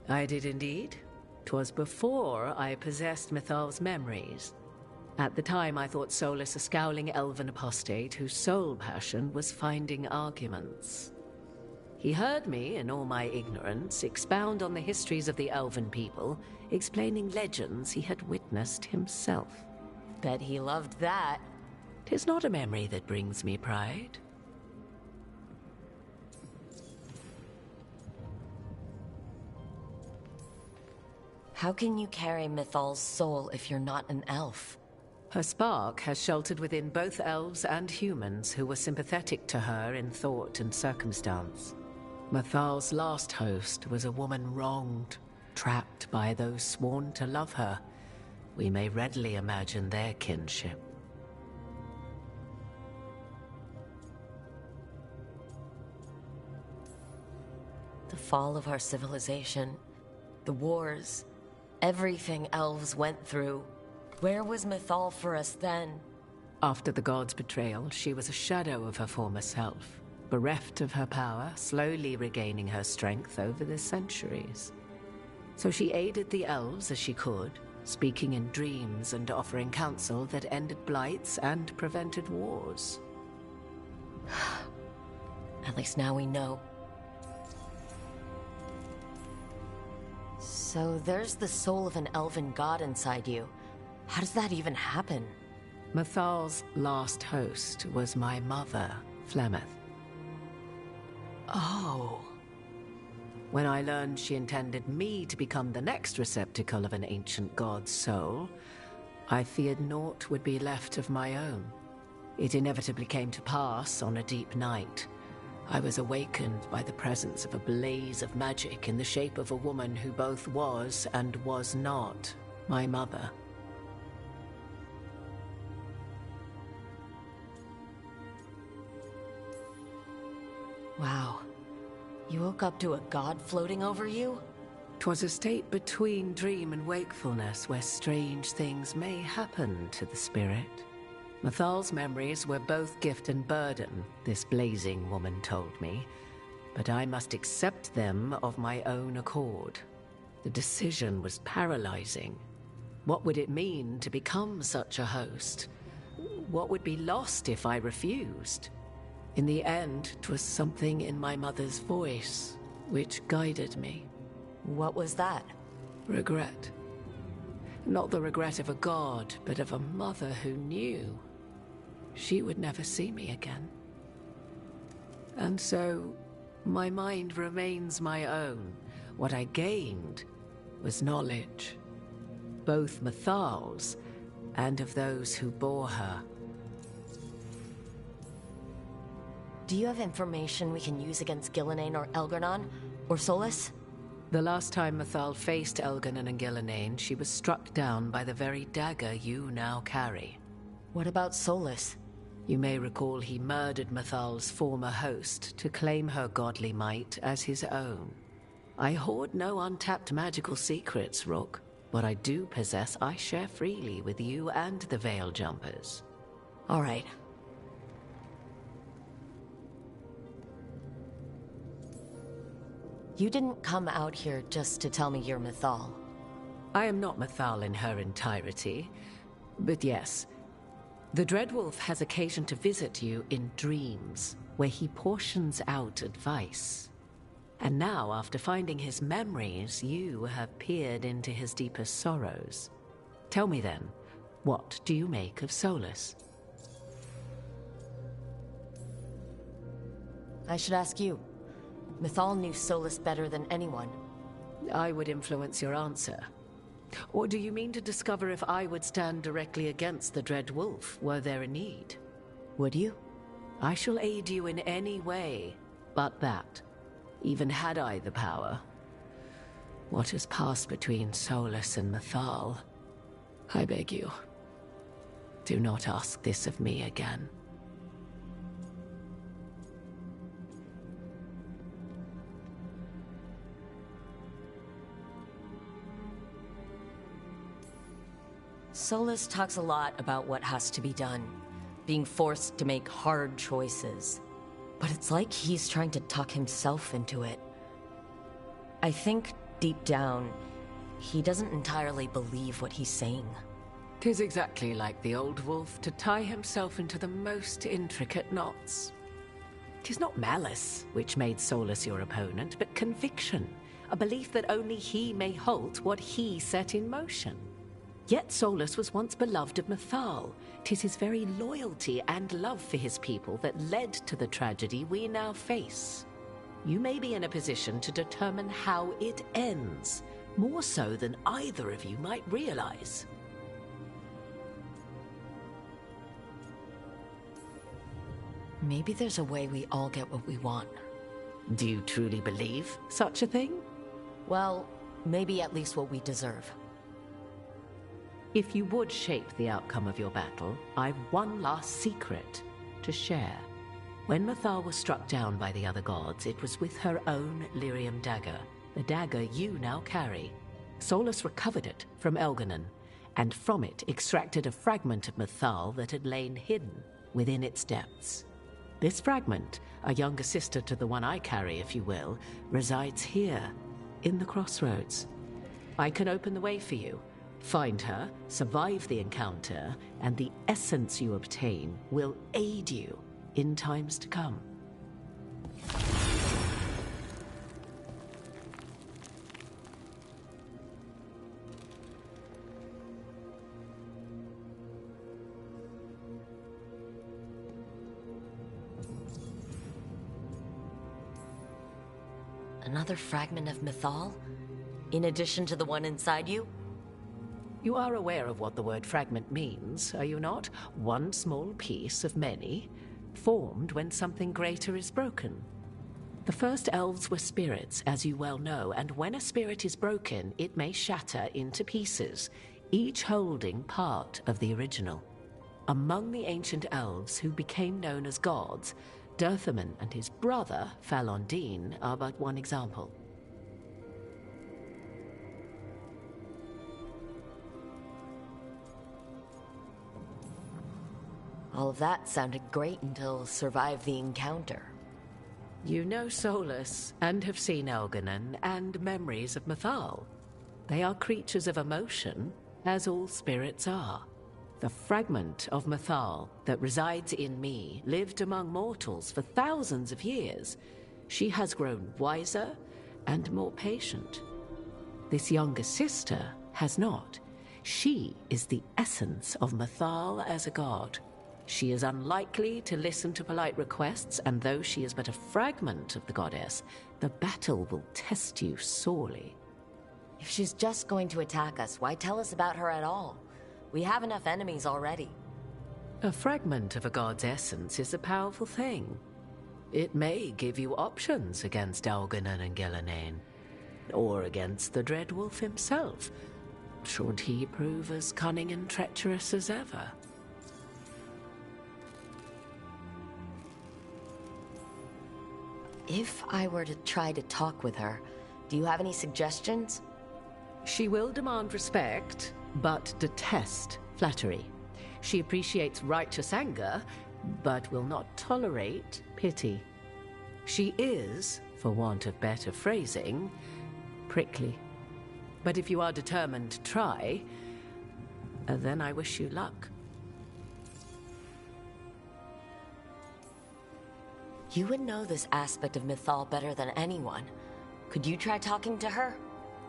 I did indeed. 'Twas before I possessed Mythal's memories. At the time, I thought Solus a scowling elven apostate whose sole passion was finding arguments. He heard me, in all my ignorance, expound on the histories of the elven people, explaining legends he had witnessed himself. Bet he loved that. 'Tis not a memory that brings me pride. How can you carry Mythal's soul if you're not an elf? Her spark has sheltered within both elves and humans who were sympathetic to her in thought and circumstance. Mythal's last host was a woman wronged, trapped by those sworn to love her. We may readily imagine their kinship. The fall of our civilization, the wars, everything elves went through. Where was Mythal for us then? After the god's betrayal, she was a shadow of her former self, bereft of her power, slowly regaining her strength over the centuries. So she aided the elves as she could, speaking in dreams and offering counsel that ended blights and prevented wars. At least now we know. So there's the soul of an elven god inside you. How does that even happen? Mythal's last host was my mother, Flemeth. Oh. When I learned she intended me to become the next receptacle of an ancient god's soul, I feared naught would be left of my own. It inevitably came to pass on a deep night. I was awakened by the presence of a blaze of magic in the shape of a woman who both was and was not my mother. Wow. You woke up to a god floating over you? 'Twas a state between dream and wakefulness where strange things may happen to the spirit. Mathal's memories were both gift and burden, this blazing woman told me, but I must accept them of my own accord. The decision was paralyzing. What would it mean to become such a host? What would be lost if I refused? In the end, 'twas something in my mother's voice which guided me. What was that? Regret. Not the regret of a god, but of a mother who knew she would never see me again. And so, my mind remains my own. What I gained was knowledge, both Mathal's and of those who bore her. Do you have information we can use against Gillenane or Elgar'nan? Or Solus? The last time Mathal faced Elgar'nan and Gillenane, she was struck down by the very dagger you now carry. What about Solus? You may recall he murdered Mathal's former host to claim her godly might as his own. I hoard no untapped magical secrets, Rook. What I do possess, I share freely with you and the Veil Jumpers. All right. You didn't come out here just to tell me you're Mathal. I am not Mathal in her entirety, but yes. The Dreadwolf has occasion to visit you in dreams, where he portions out advice. And now, after finding his memories, you have peered into his deepest sorrows. Tell me then, what do you make of Solus? I should ask you. Mathal knew Solus better than anyone. I would influence your answer. Or do you mean to discover if I would stand directly against the Dread Wolf, were there a need? Would you? I shall aid you in any way, but that, even had I the power. What has passed between Solus and Mathal, I beg you, do not ask this of me again. Solus talks a lot about what has to be done, being forced to make hard choices. But it's like he's trying to talk himself into it. I think, deep down, he doesn't entirely believe what he's saying. 'Tis exactly like the old wolf to tie himself into the most intricate knots. 'Tis not malice which made Solus your opponent, but conviction, a belief that only he may halt what he set in motion. Yet Solus was once beloved of Mathal. 'Tis his very loyalty and love for his people that led to the tragedy we now face. You may be in a position to determine how it ends, more so than either of you might realize. Maybe there's a way we all get what we want. Do you truly believe such a thing? Well, maybe at least what we deserve. If you would shape the outcome of your battle, I've one last secret to share. When Mathal was struck down by the other gods, it was with her own lyrium dagger, the dagger you now carry. Solus recovered it from Elgar'nan, and from it extracted a fragment of Mathal that had lain hidden within its depths. This fragment, a younger sister to the one I carry, if you will, resides here, in the crossroads. I can open the way for you. Find her, survive the encounter, and the essence you obtain will aid you in times to come. Another fragment of Mythal? In addition to the one inside you? You are aware of what the word fragment means, are you not? One small piece of many, formed when something greater is broken. The first elves were spirits, as you well know, and when a spirit is broken, it may shatter into pieces, each holding part of the original. Among the ancient elves who became known as gods, Durthaman and his brother, Falondine, are but one example. All of that sounded great until survive the encounter. You know Solus, and have seen Elganon, and memories of Mythal. They are creatures of emotion, as all spirits are. The fragment of Mythal that resides in me lived among mortals for thousands of years. She has grown wiser and more patient. This younger sister has not. She is the essence of Mythal as a god. She is unlikely to listen to polite requests, and though she is but a fragment of the goddess, the battle will test you sorely. If she's just going to attack us, why tell us about her at all? We have enough enemies already. A fragment of a god's essence is a powerful thing. It may give you options against Elganon and Gillenane, or against the Dread Wolf himself, should he prove as cunning and treacherous as ever. If I were to try to talk with her, do you have any suggestions? She will demand respect, but detest flattery. She appreciates righteous anger, but will not tolerate pity. She is, for want of better phrasing, prickly. But if you are determined to try, then I wish you luck. You would know this aspect of Mythal better than anyone. Could you try talking to her?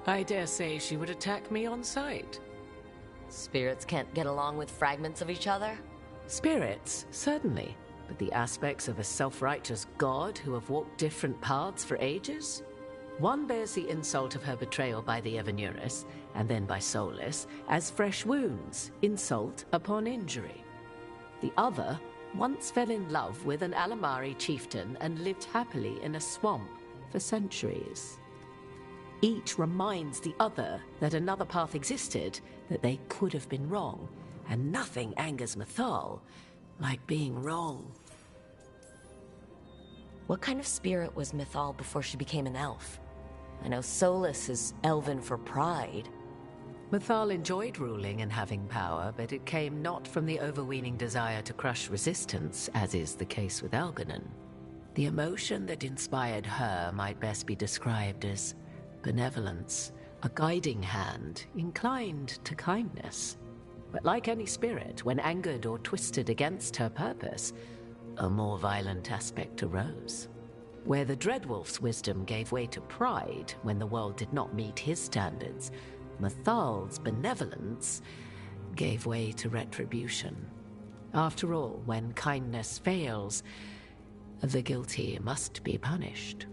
I dare say she would attack me on sight. Spirits can't get along with fragments of each other? Spirits, certainly. But the aspects of a self-righteous god who have walked different paths for ages? One bears the insult of her betrayal by the Evanuris, and then by Solus, as fresh wounds, insult upon injury. The other once fell in love with an Alamari chieftain and lived happily in a swamp for centuries. Each reminds the other that another path existed, that they could have been wrong, and nothing angers Mythal like being wrong. What kind of spirit was Mythal before she became an elf? I know Solus is elven for pride. Mythal enjoyed ruling and having power, but it came not from the overweening desire to crush resistance, as is the case with Elganon. The emotion that inspired her might best be described as benevolence, a guiding hand inclined to kindness. But like any spirit, when angered or twisted against her purpose, a more violent aspect arose. Where the Dreadwolf's wisdom gave way to pride when the world did not meet his standards, Mythal's benevolence gave way to retribution. After all, when kindness fails, the guilty must be punished.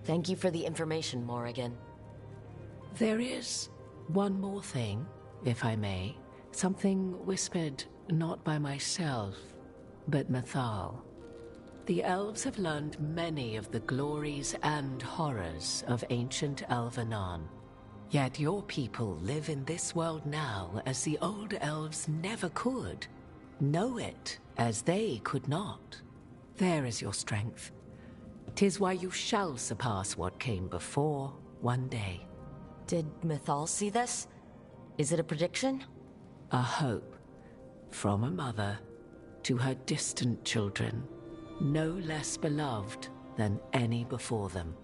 Thank you for the information, Morrigan. There is one more thing, if I may. Something whispered not by myself, but Mythal. The elves have learned many of the glories and horrors of ancient Elvenon. Yet your people live in this world now as the old elves never could. Know it as they could not. There is your strength. 'Tis why you shall surpass what came before one day. Did Mythal see this? Is it a prediction? A hope. From a mother to her distant children, no less beloved than any before them.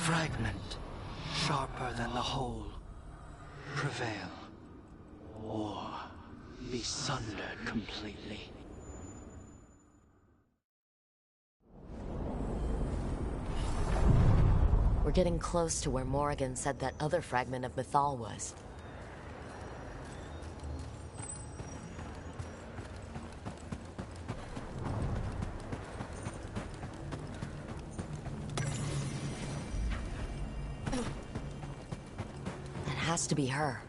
fragment, sharper than the whole, prevail, or be sundered completely. We're getting close to where Morrigan said that other fragment of Mythal was. That has to be her.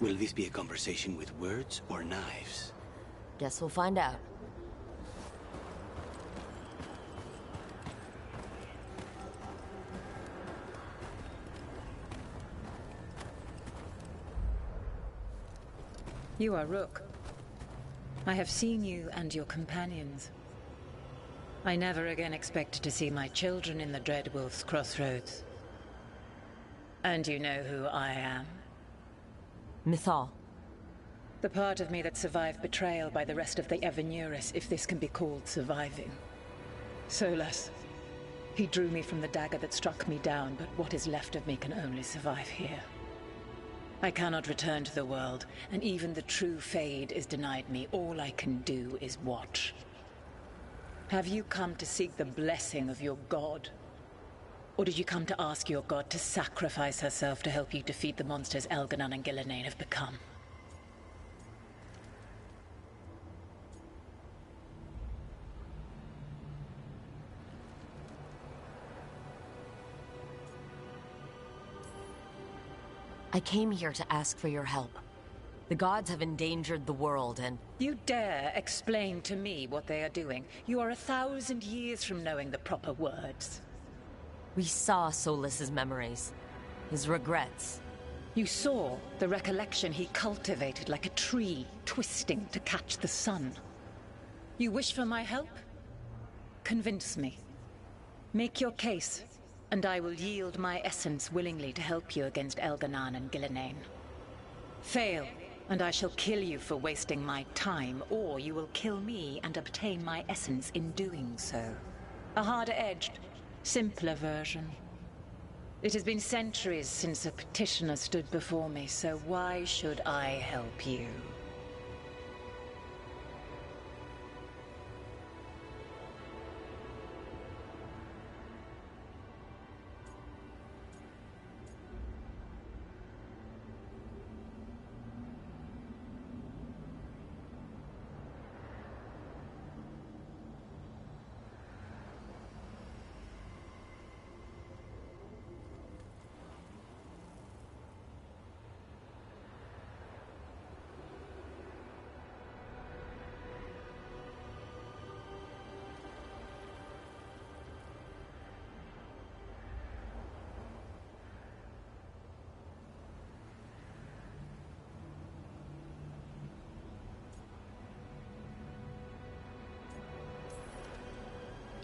Will this be a conversation with words or knives? Guess we'll find out. You are Rook. I have seen you and your companions. I never again expected to see my children in the Dread Wolf's crossroads. And you know who I am? Mythal. The part of me that survived betrayal by the rest of the Evanuris, if this can be called surviving. Solus. He drew me from the dagger that struck me down, but what is left of me can only survive here. I cannot return to the world, and even the true Fade is denied me. All I can do is watch. Have you come to seek the blessing of your god? Or did you come to ask your god to sacrifice herself to help you defeat the monsters Elganon and Gillenane have become? I came here to ask for your help. The gods have endangered the world and... You dare explain to me what they are doing? You are 1,000 years from knowing the proper words. We saw Solus's memories. His regrets. You saw the recollection he cultivated like a tree, twisting to catch the sun. You wish for my help? Convince me. Make your case, and I will yield my essence willingly to help you against Elganon and Gillenane. Fail, and I shall kill you for wasting my time, or you will kill me and obtain my essence in doing so. A harder-edged, simpler version. It has been centuries since a petitioner stood before me, so why should I help you?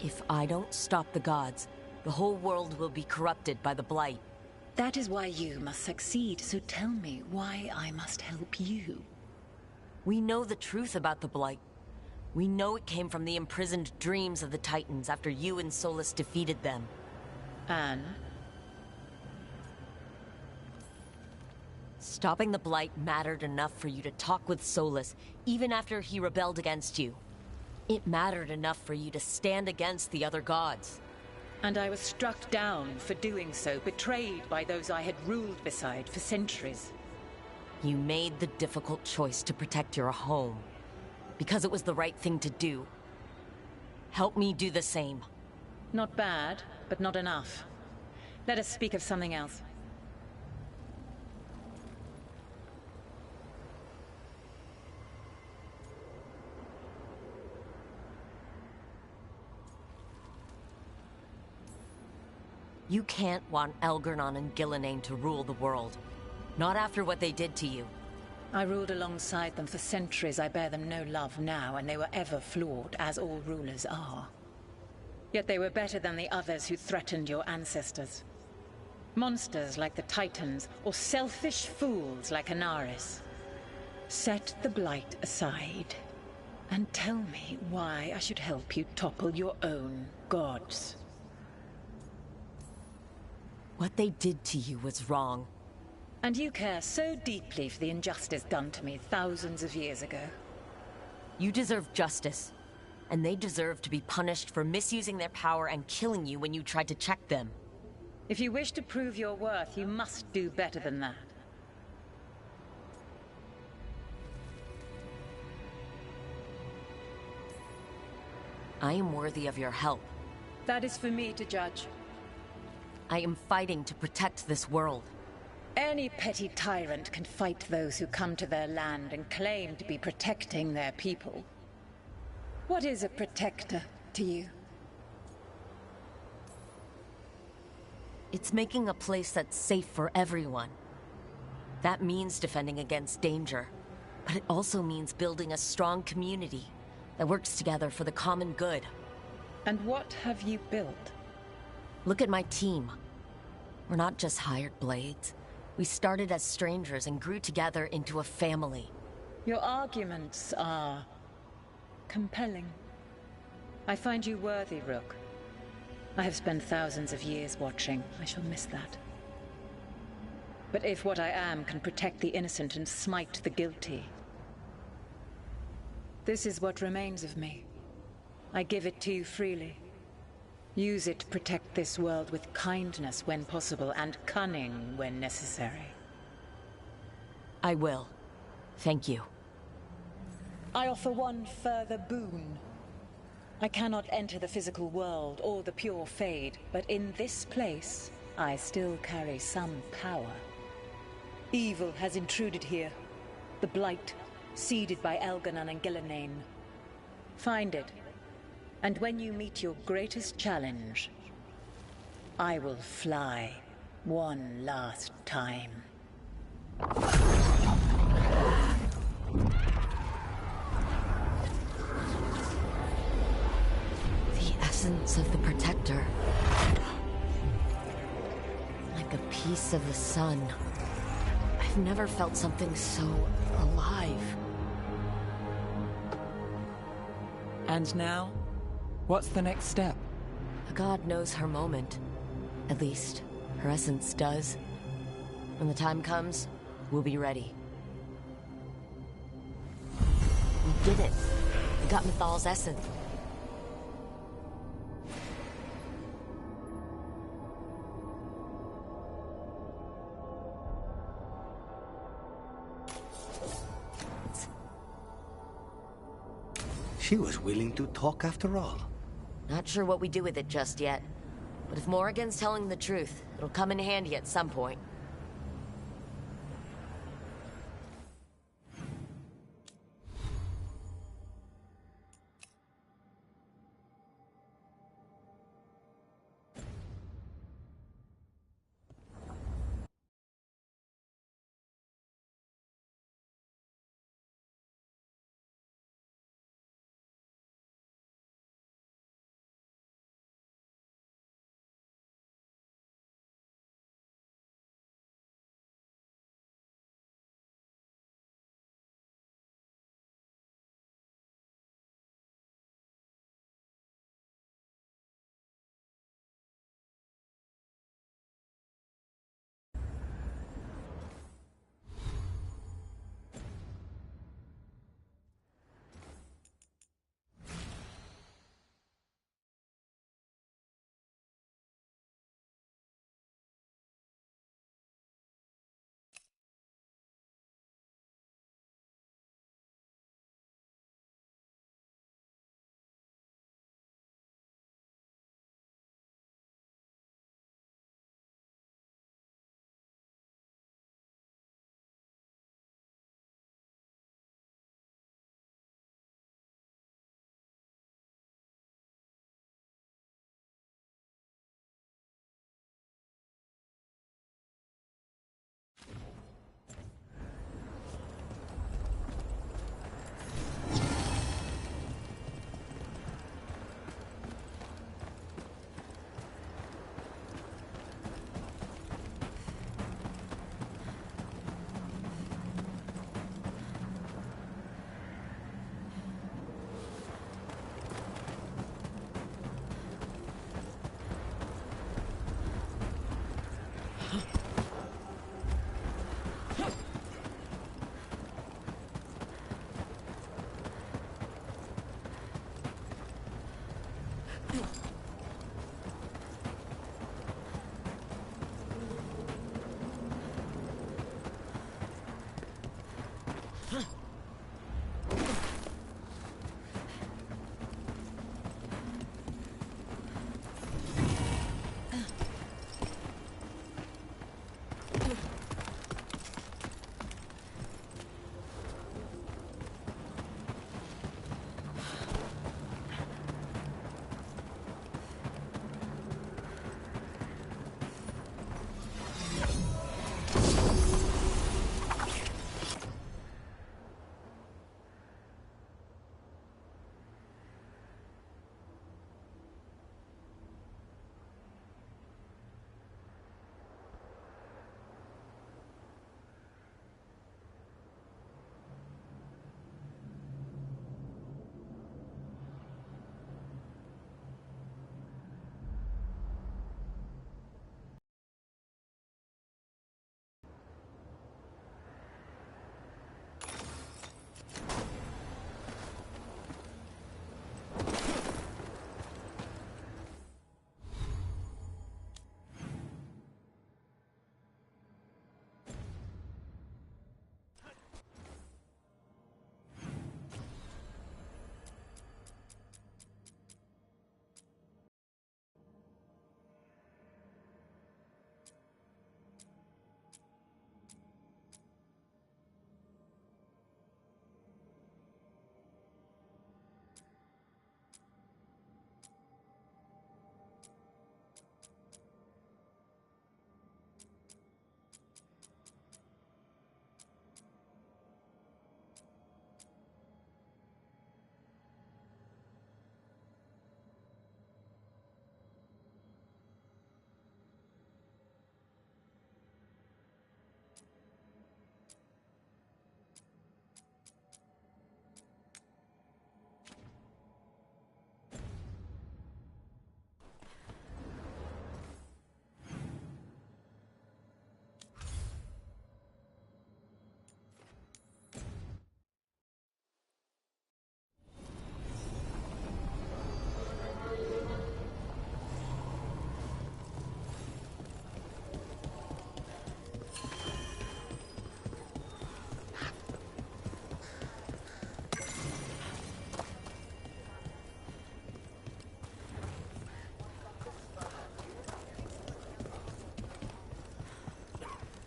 If I don't stop the gods, the whole world will be corrupted by the Blight. That is why you must succeed, so tell me why I must help you. We know the truth about the Blight. We know it came from the imprisoned dreams of the Titans after you and Solus defeated them. And? Stopping the Blight mattered enough for you to talk with Solus, even after he rebelled against you. It mattered enough for you to stand against the other gods. And I was struck down for doing so, betrayed by those I had ruled beside for centuries. You made the difficult choice to protect your home, because it was the right thing to do. Help me do the same. Not bad, but not enough. Let us speak of something else. You can't want Elganon and Gillenane to rule the world. Not after what they did to you. I ruled alongside them for centuries. I bear them no love now, and they were ever flawed, as all rulers are. Yet they were better than the others who threatened your ancestors. Monsters like the Titans, or selfish fools like Anaris. Set the Blight aside, and tell me why I should help you topple your own gods. What they did to you was wrong. And you care so deeply for the injustice done to me thousands of years ago. You deserve justice, and they deserve to be punished for misusing their power and killing you when you tried to check them. If you wish to prove your worth, you must do better than that. I am worthy of your help. That is for me to judge. I am fighting to protect this world. Any petty tyrant can fight those who come to their land and claim to be protecting their people. What is a protector to you? It's making a place that's safe for everyone. That means defending against danger, but it also means building a strong community that works together for the common good. And what have you built? Look at my team. We're not just hired blades. We started as strangers and grew together into a family. Your arguments are compelling. I find you worthy, Rook. I have spent thousands of years watching. I shall miss that. But if what I am can protect the innocent and smite the guilty, this is what remains of me. I give it to you freely. Use it to protect this world with kindness when possible and cunning when necessary. I will. Thank you. I offer one further boon. I cannot enter the physical world or the pure Fade, but in this place, I still carry some power. Evil has intruded here. The Blight, seeded by Elganon and Gillenane. Find it, and when you meet your greatest challenge, I will fly one last time. The essence of the Protector. Like a piece of the sun. I've never felt something so alive. And now? What's the next step? The god knows her moment. At least, her essence does. When the time comes, we'll be ready. We did it. We got Mythal's essence. She was willing to talk after all. Not sure what we do with it just yet. But if Morrigan's telling the truth, it'll come in handy at some point.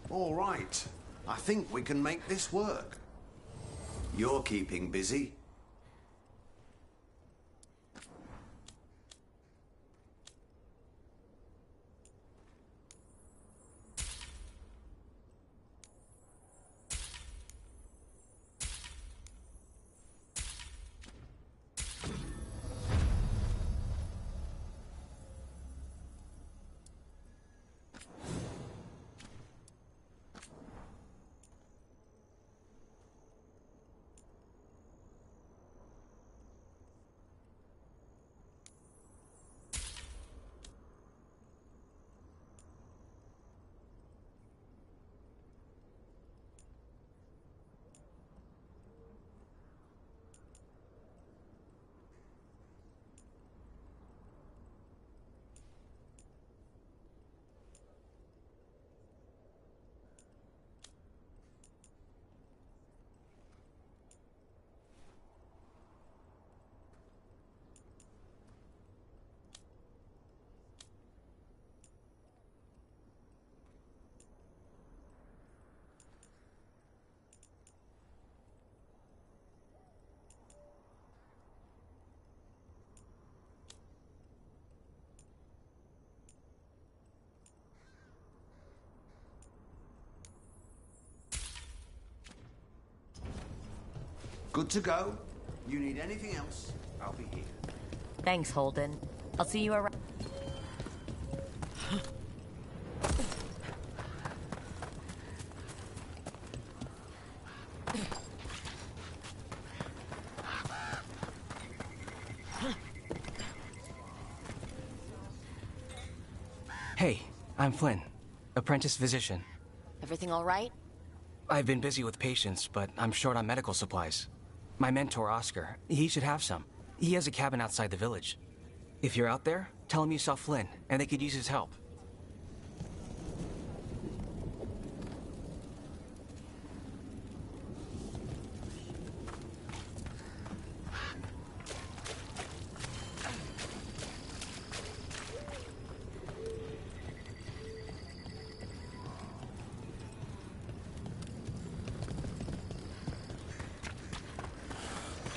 All right. I think we can make this work. You're keeping busy. Good to go. You need anything else, I'll be here. Thanks, Holden. I'll see you around. Hey, I'm Flynn. apprentice physician. Everything all right? I've been busy with patients, but I'm short on medical supplies. My mentor, Oscar, he should have some. He has a cabin outside the village. If you're out there, tell him you saw Flynn, and they could use his help.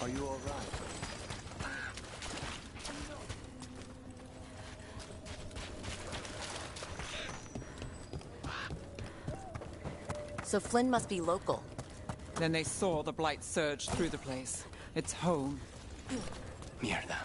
Are you all right? So Flynn must be local. Then they saw the blight surge through the place. It's home. Mierda.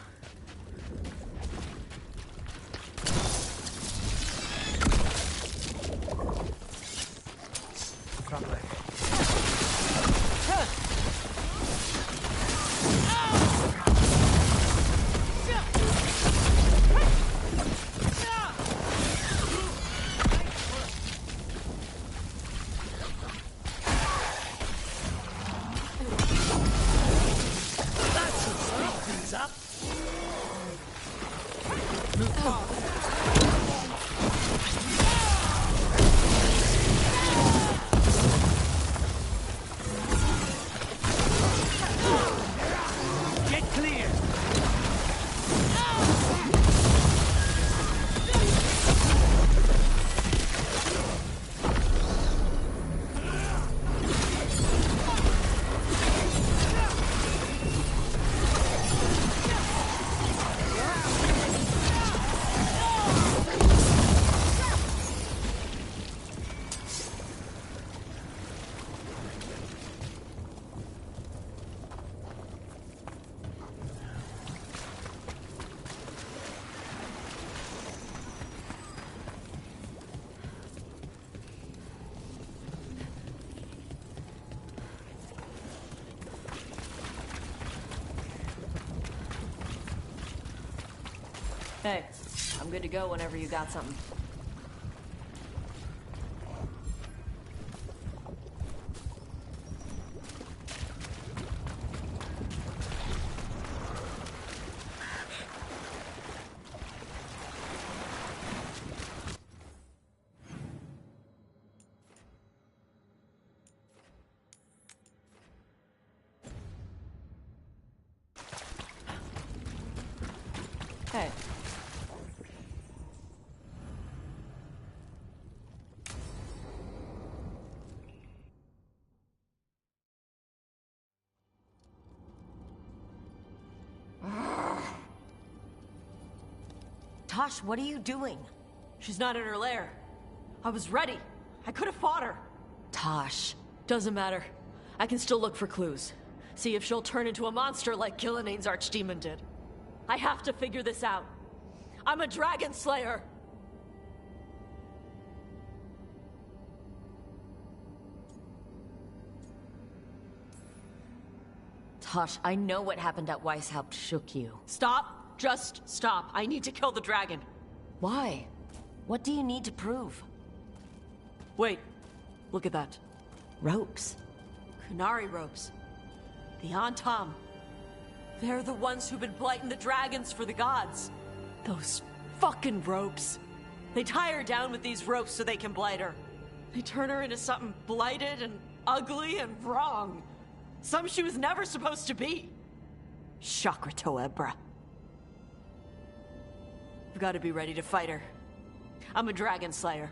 Hey, I'm good to go whenever you got something. Hey. Tosh, what are you doing? She's not in her lair. I was ready. I could have fought her. Tosh. Doesn't matter. I can still look for clues. See if she'll turn into a monster like Gilneain's archdemon did. I have to figure this out. I'm a dragon slayer. Tosh, I know what happened at Weishaupt shook you. Stop. Just stop. I need to kill the dragon. Why? What do you need to prove? Wait. Look at that. Ropes. Kunari ropes. The Antam. They're the ones who've been blighting the dragons for the gods. Those fucking ropes. They tie her down with these ropes so they can blight her. They turn her into something blighted and ugly and wrong. Some she was never supposed to be. Chakra Toebra. I've got to be ready to fight her. I'm a dragon slayer.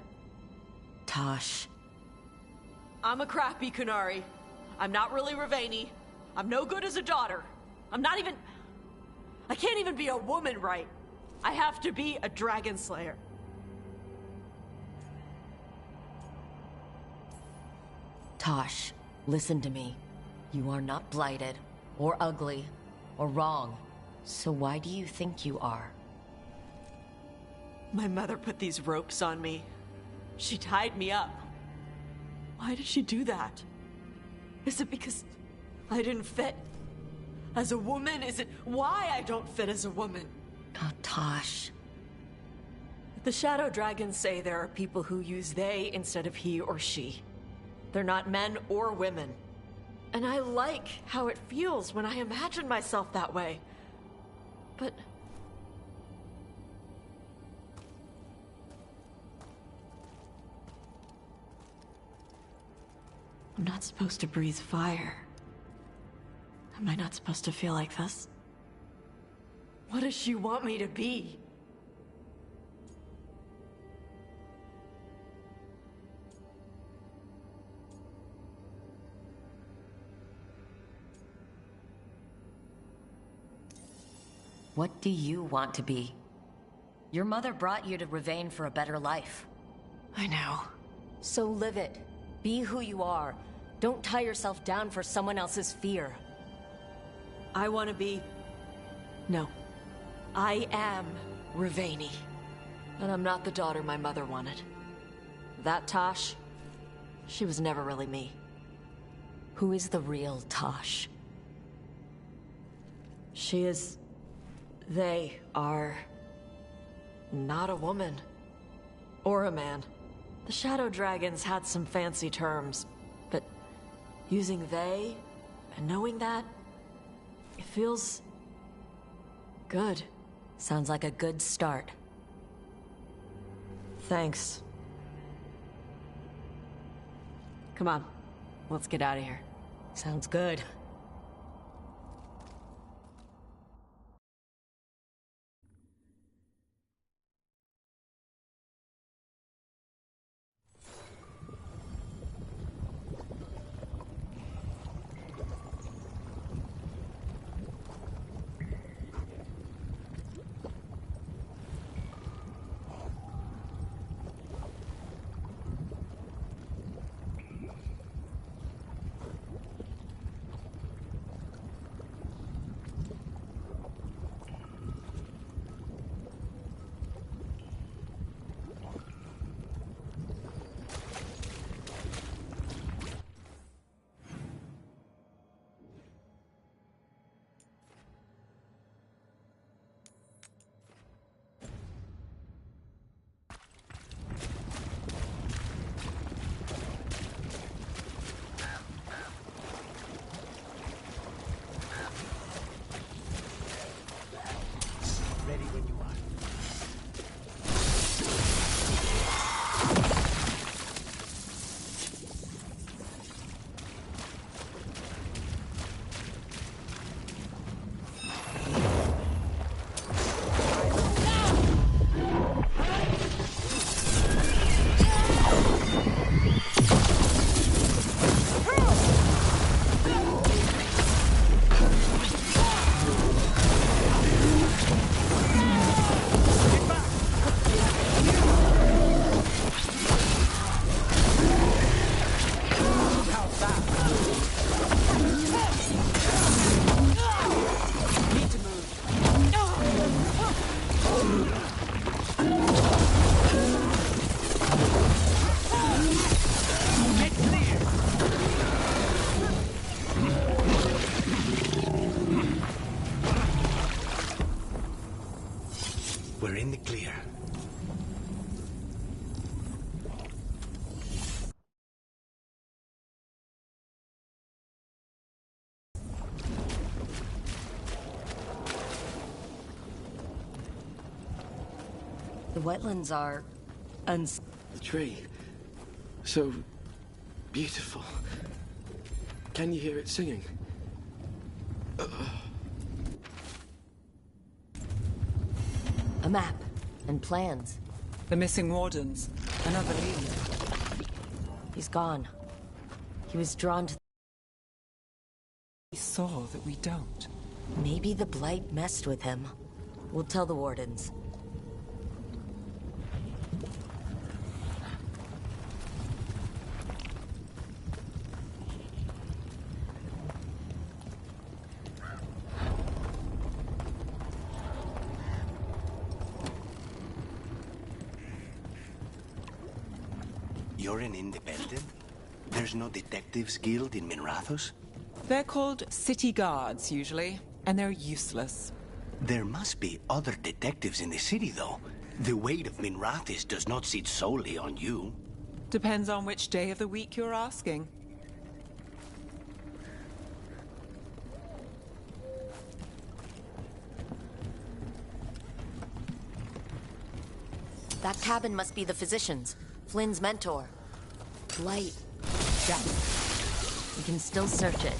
Tosh. I'm a crappy Kunari. I'm not really Ravani. I'm no good as a daughter. I'm not even... I can't even be a woman right. I have to be a dragon slayer. Tosh, listen to me. You are not blighted, or ugly, or wrong. So why do you think you are? My mother put these ropes on me. She tied me up. Why did she do that? Is it because I didn't fit? As a woman? Is it why I don't fit as a woman? Oh, Tosh. The Shadow Dragons say there are people who use they instead of he or she. They're not men or women. And I like how it feels when I imagine myself that way. But... I'm not supposed to breathe fire. Am I not supposed to feel like this? What does she want me to be? What do you want to be? Your mother brought you to Ravain for a better life. I know. So live it. Be who you are. Don't tie yourself down for someone else's fear. I want to be... No. I am Ravaini. And I'm not the daughter my mother wanted. That Tosh, she was never really me. Who is the real Tosh? She is... They are... not a woman. Or a man. The Shadow Dragons had some fancy terms, but using they and knowing that, it feels good. Sounds like a good start. Thanks. Come on, let's get out of here. Sounds good. We're in the clear. The wetlands are... The tree. So... beautiful. Can you hear it singing? A map. And plans. The missing wardens. Another lead. He's gone. He was drawn to... He saw that we don't. Maybe the Blight messed with him. We'll tell the wardens. You're an independent? There's no detectives guild in Minrathos? They're called city guards, usually, and they're useless. There must be other detectives in the city, though. The weight of Minrathis does not sit solely on you. Depends on which day of the week you're asking. That cabin must be the physician's. Flynn's mentor. Light. Death. We can still search it.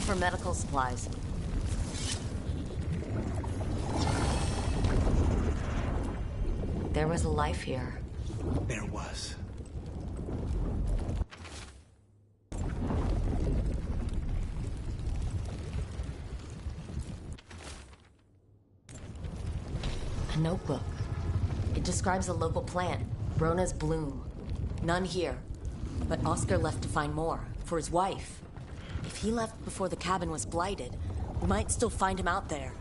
For medical supplies. There was a life here. There was. A notebook. It describes a local plant, Brona's bloom. None here, but Oscar left to find more, for his wife. If he left before the cabin was blighted, we might still find him out there.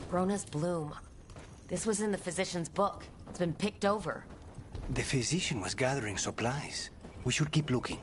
Brona's bloom. This was in the physician's book. It's been picked over. The physician was gathering supplies. We should keep looking.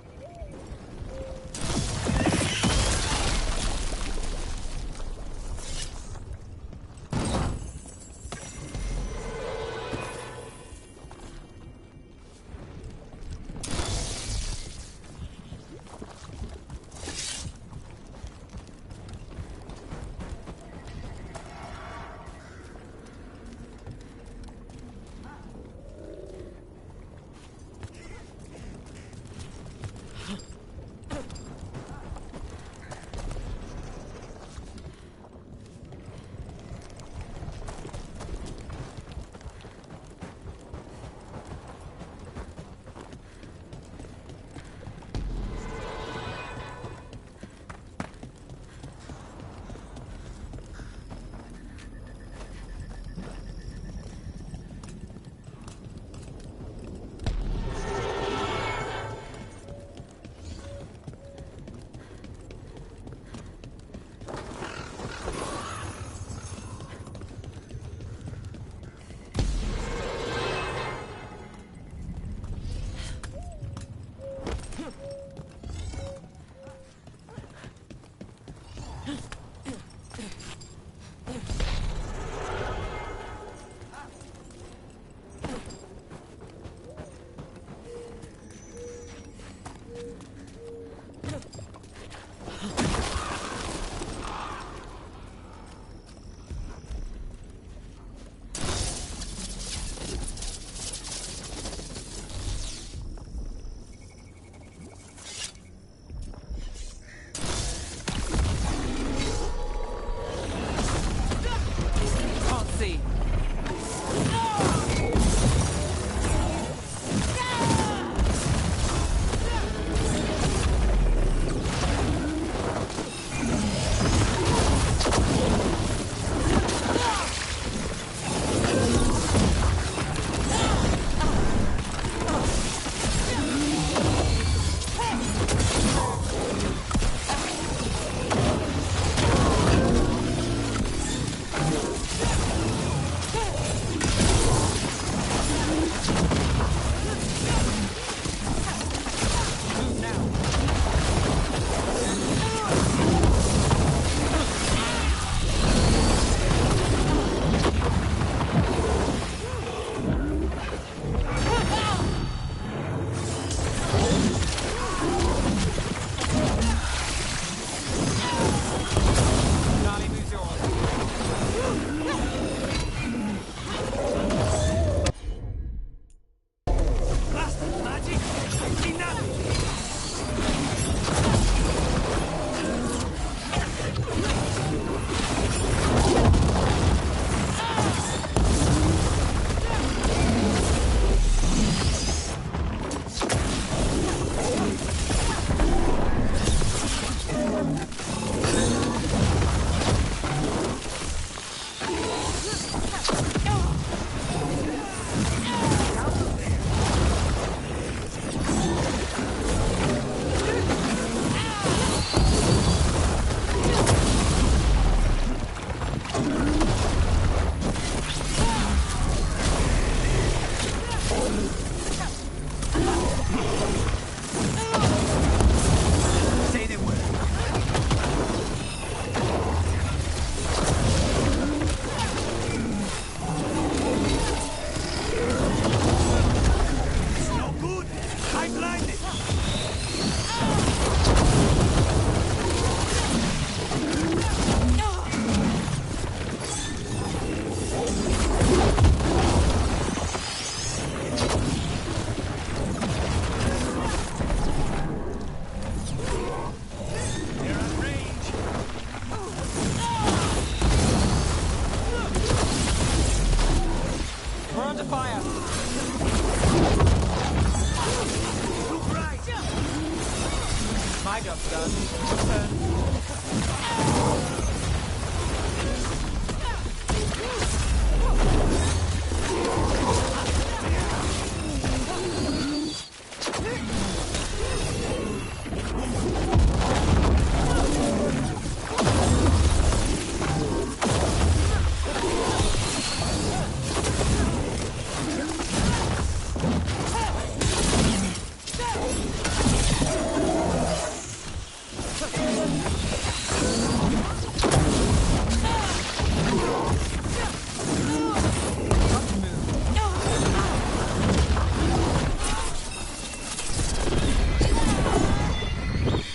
My job's done. Your turn.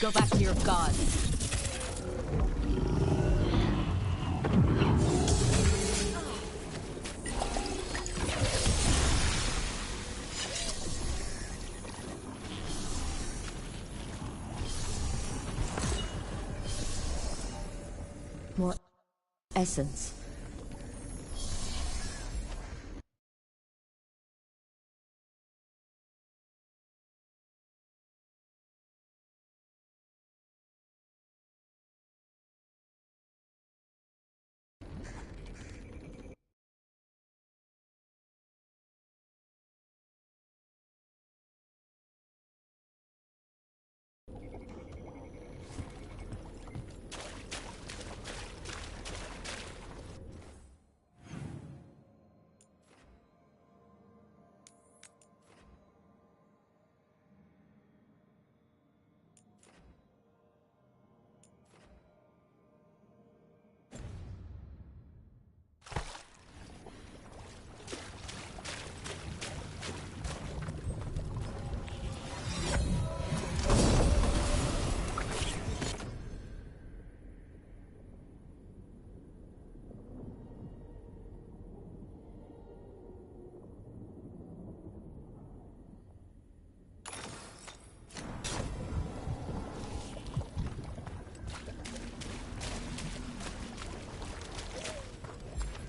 Go back to your gods. More essence.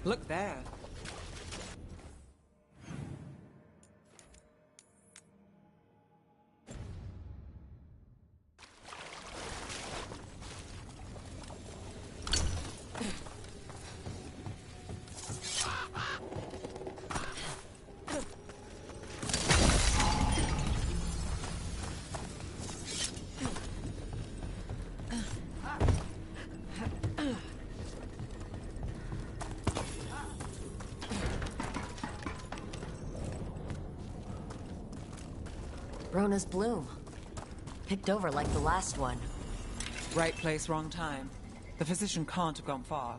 Look there. Rona's bloom. Picked over like the last one. Right place, wrong time. The physician can't have gone far.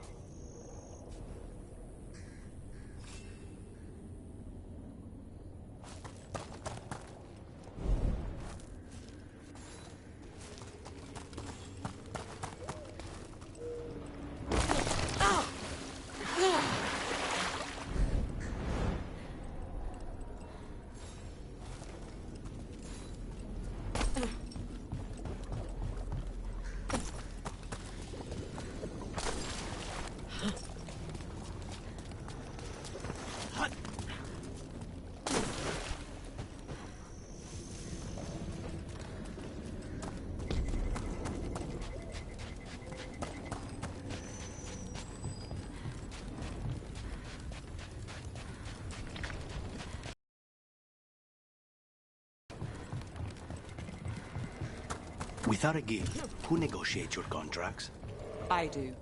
Without a guild, who negotiates your contracts? I do.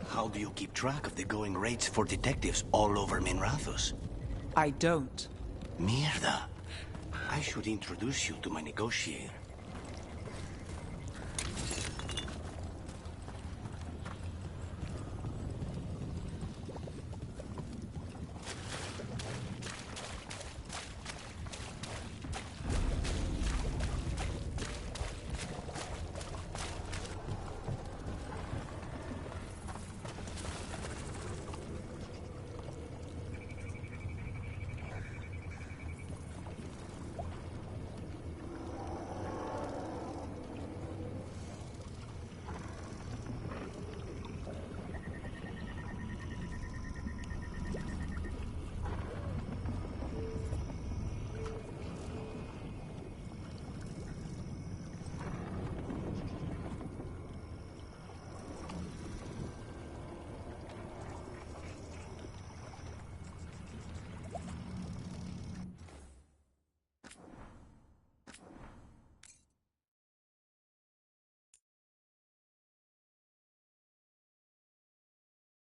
How do you keep track of the going rates for detectives all over Minrathous? I don't. Mierda. I should introduce you to my negotiator.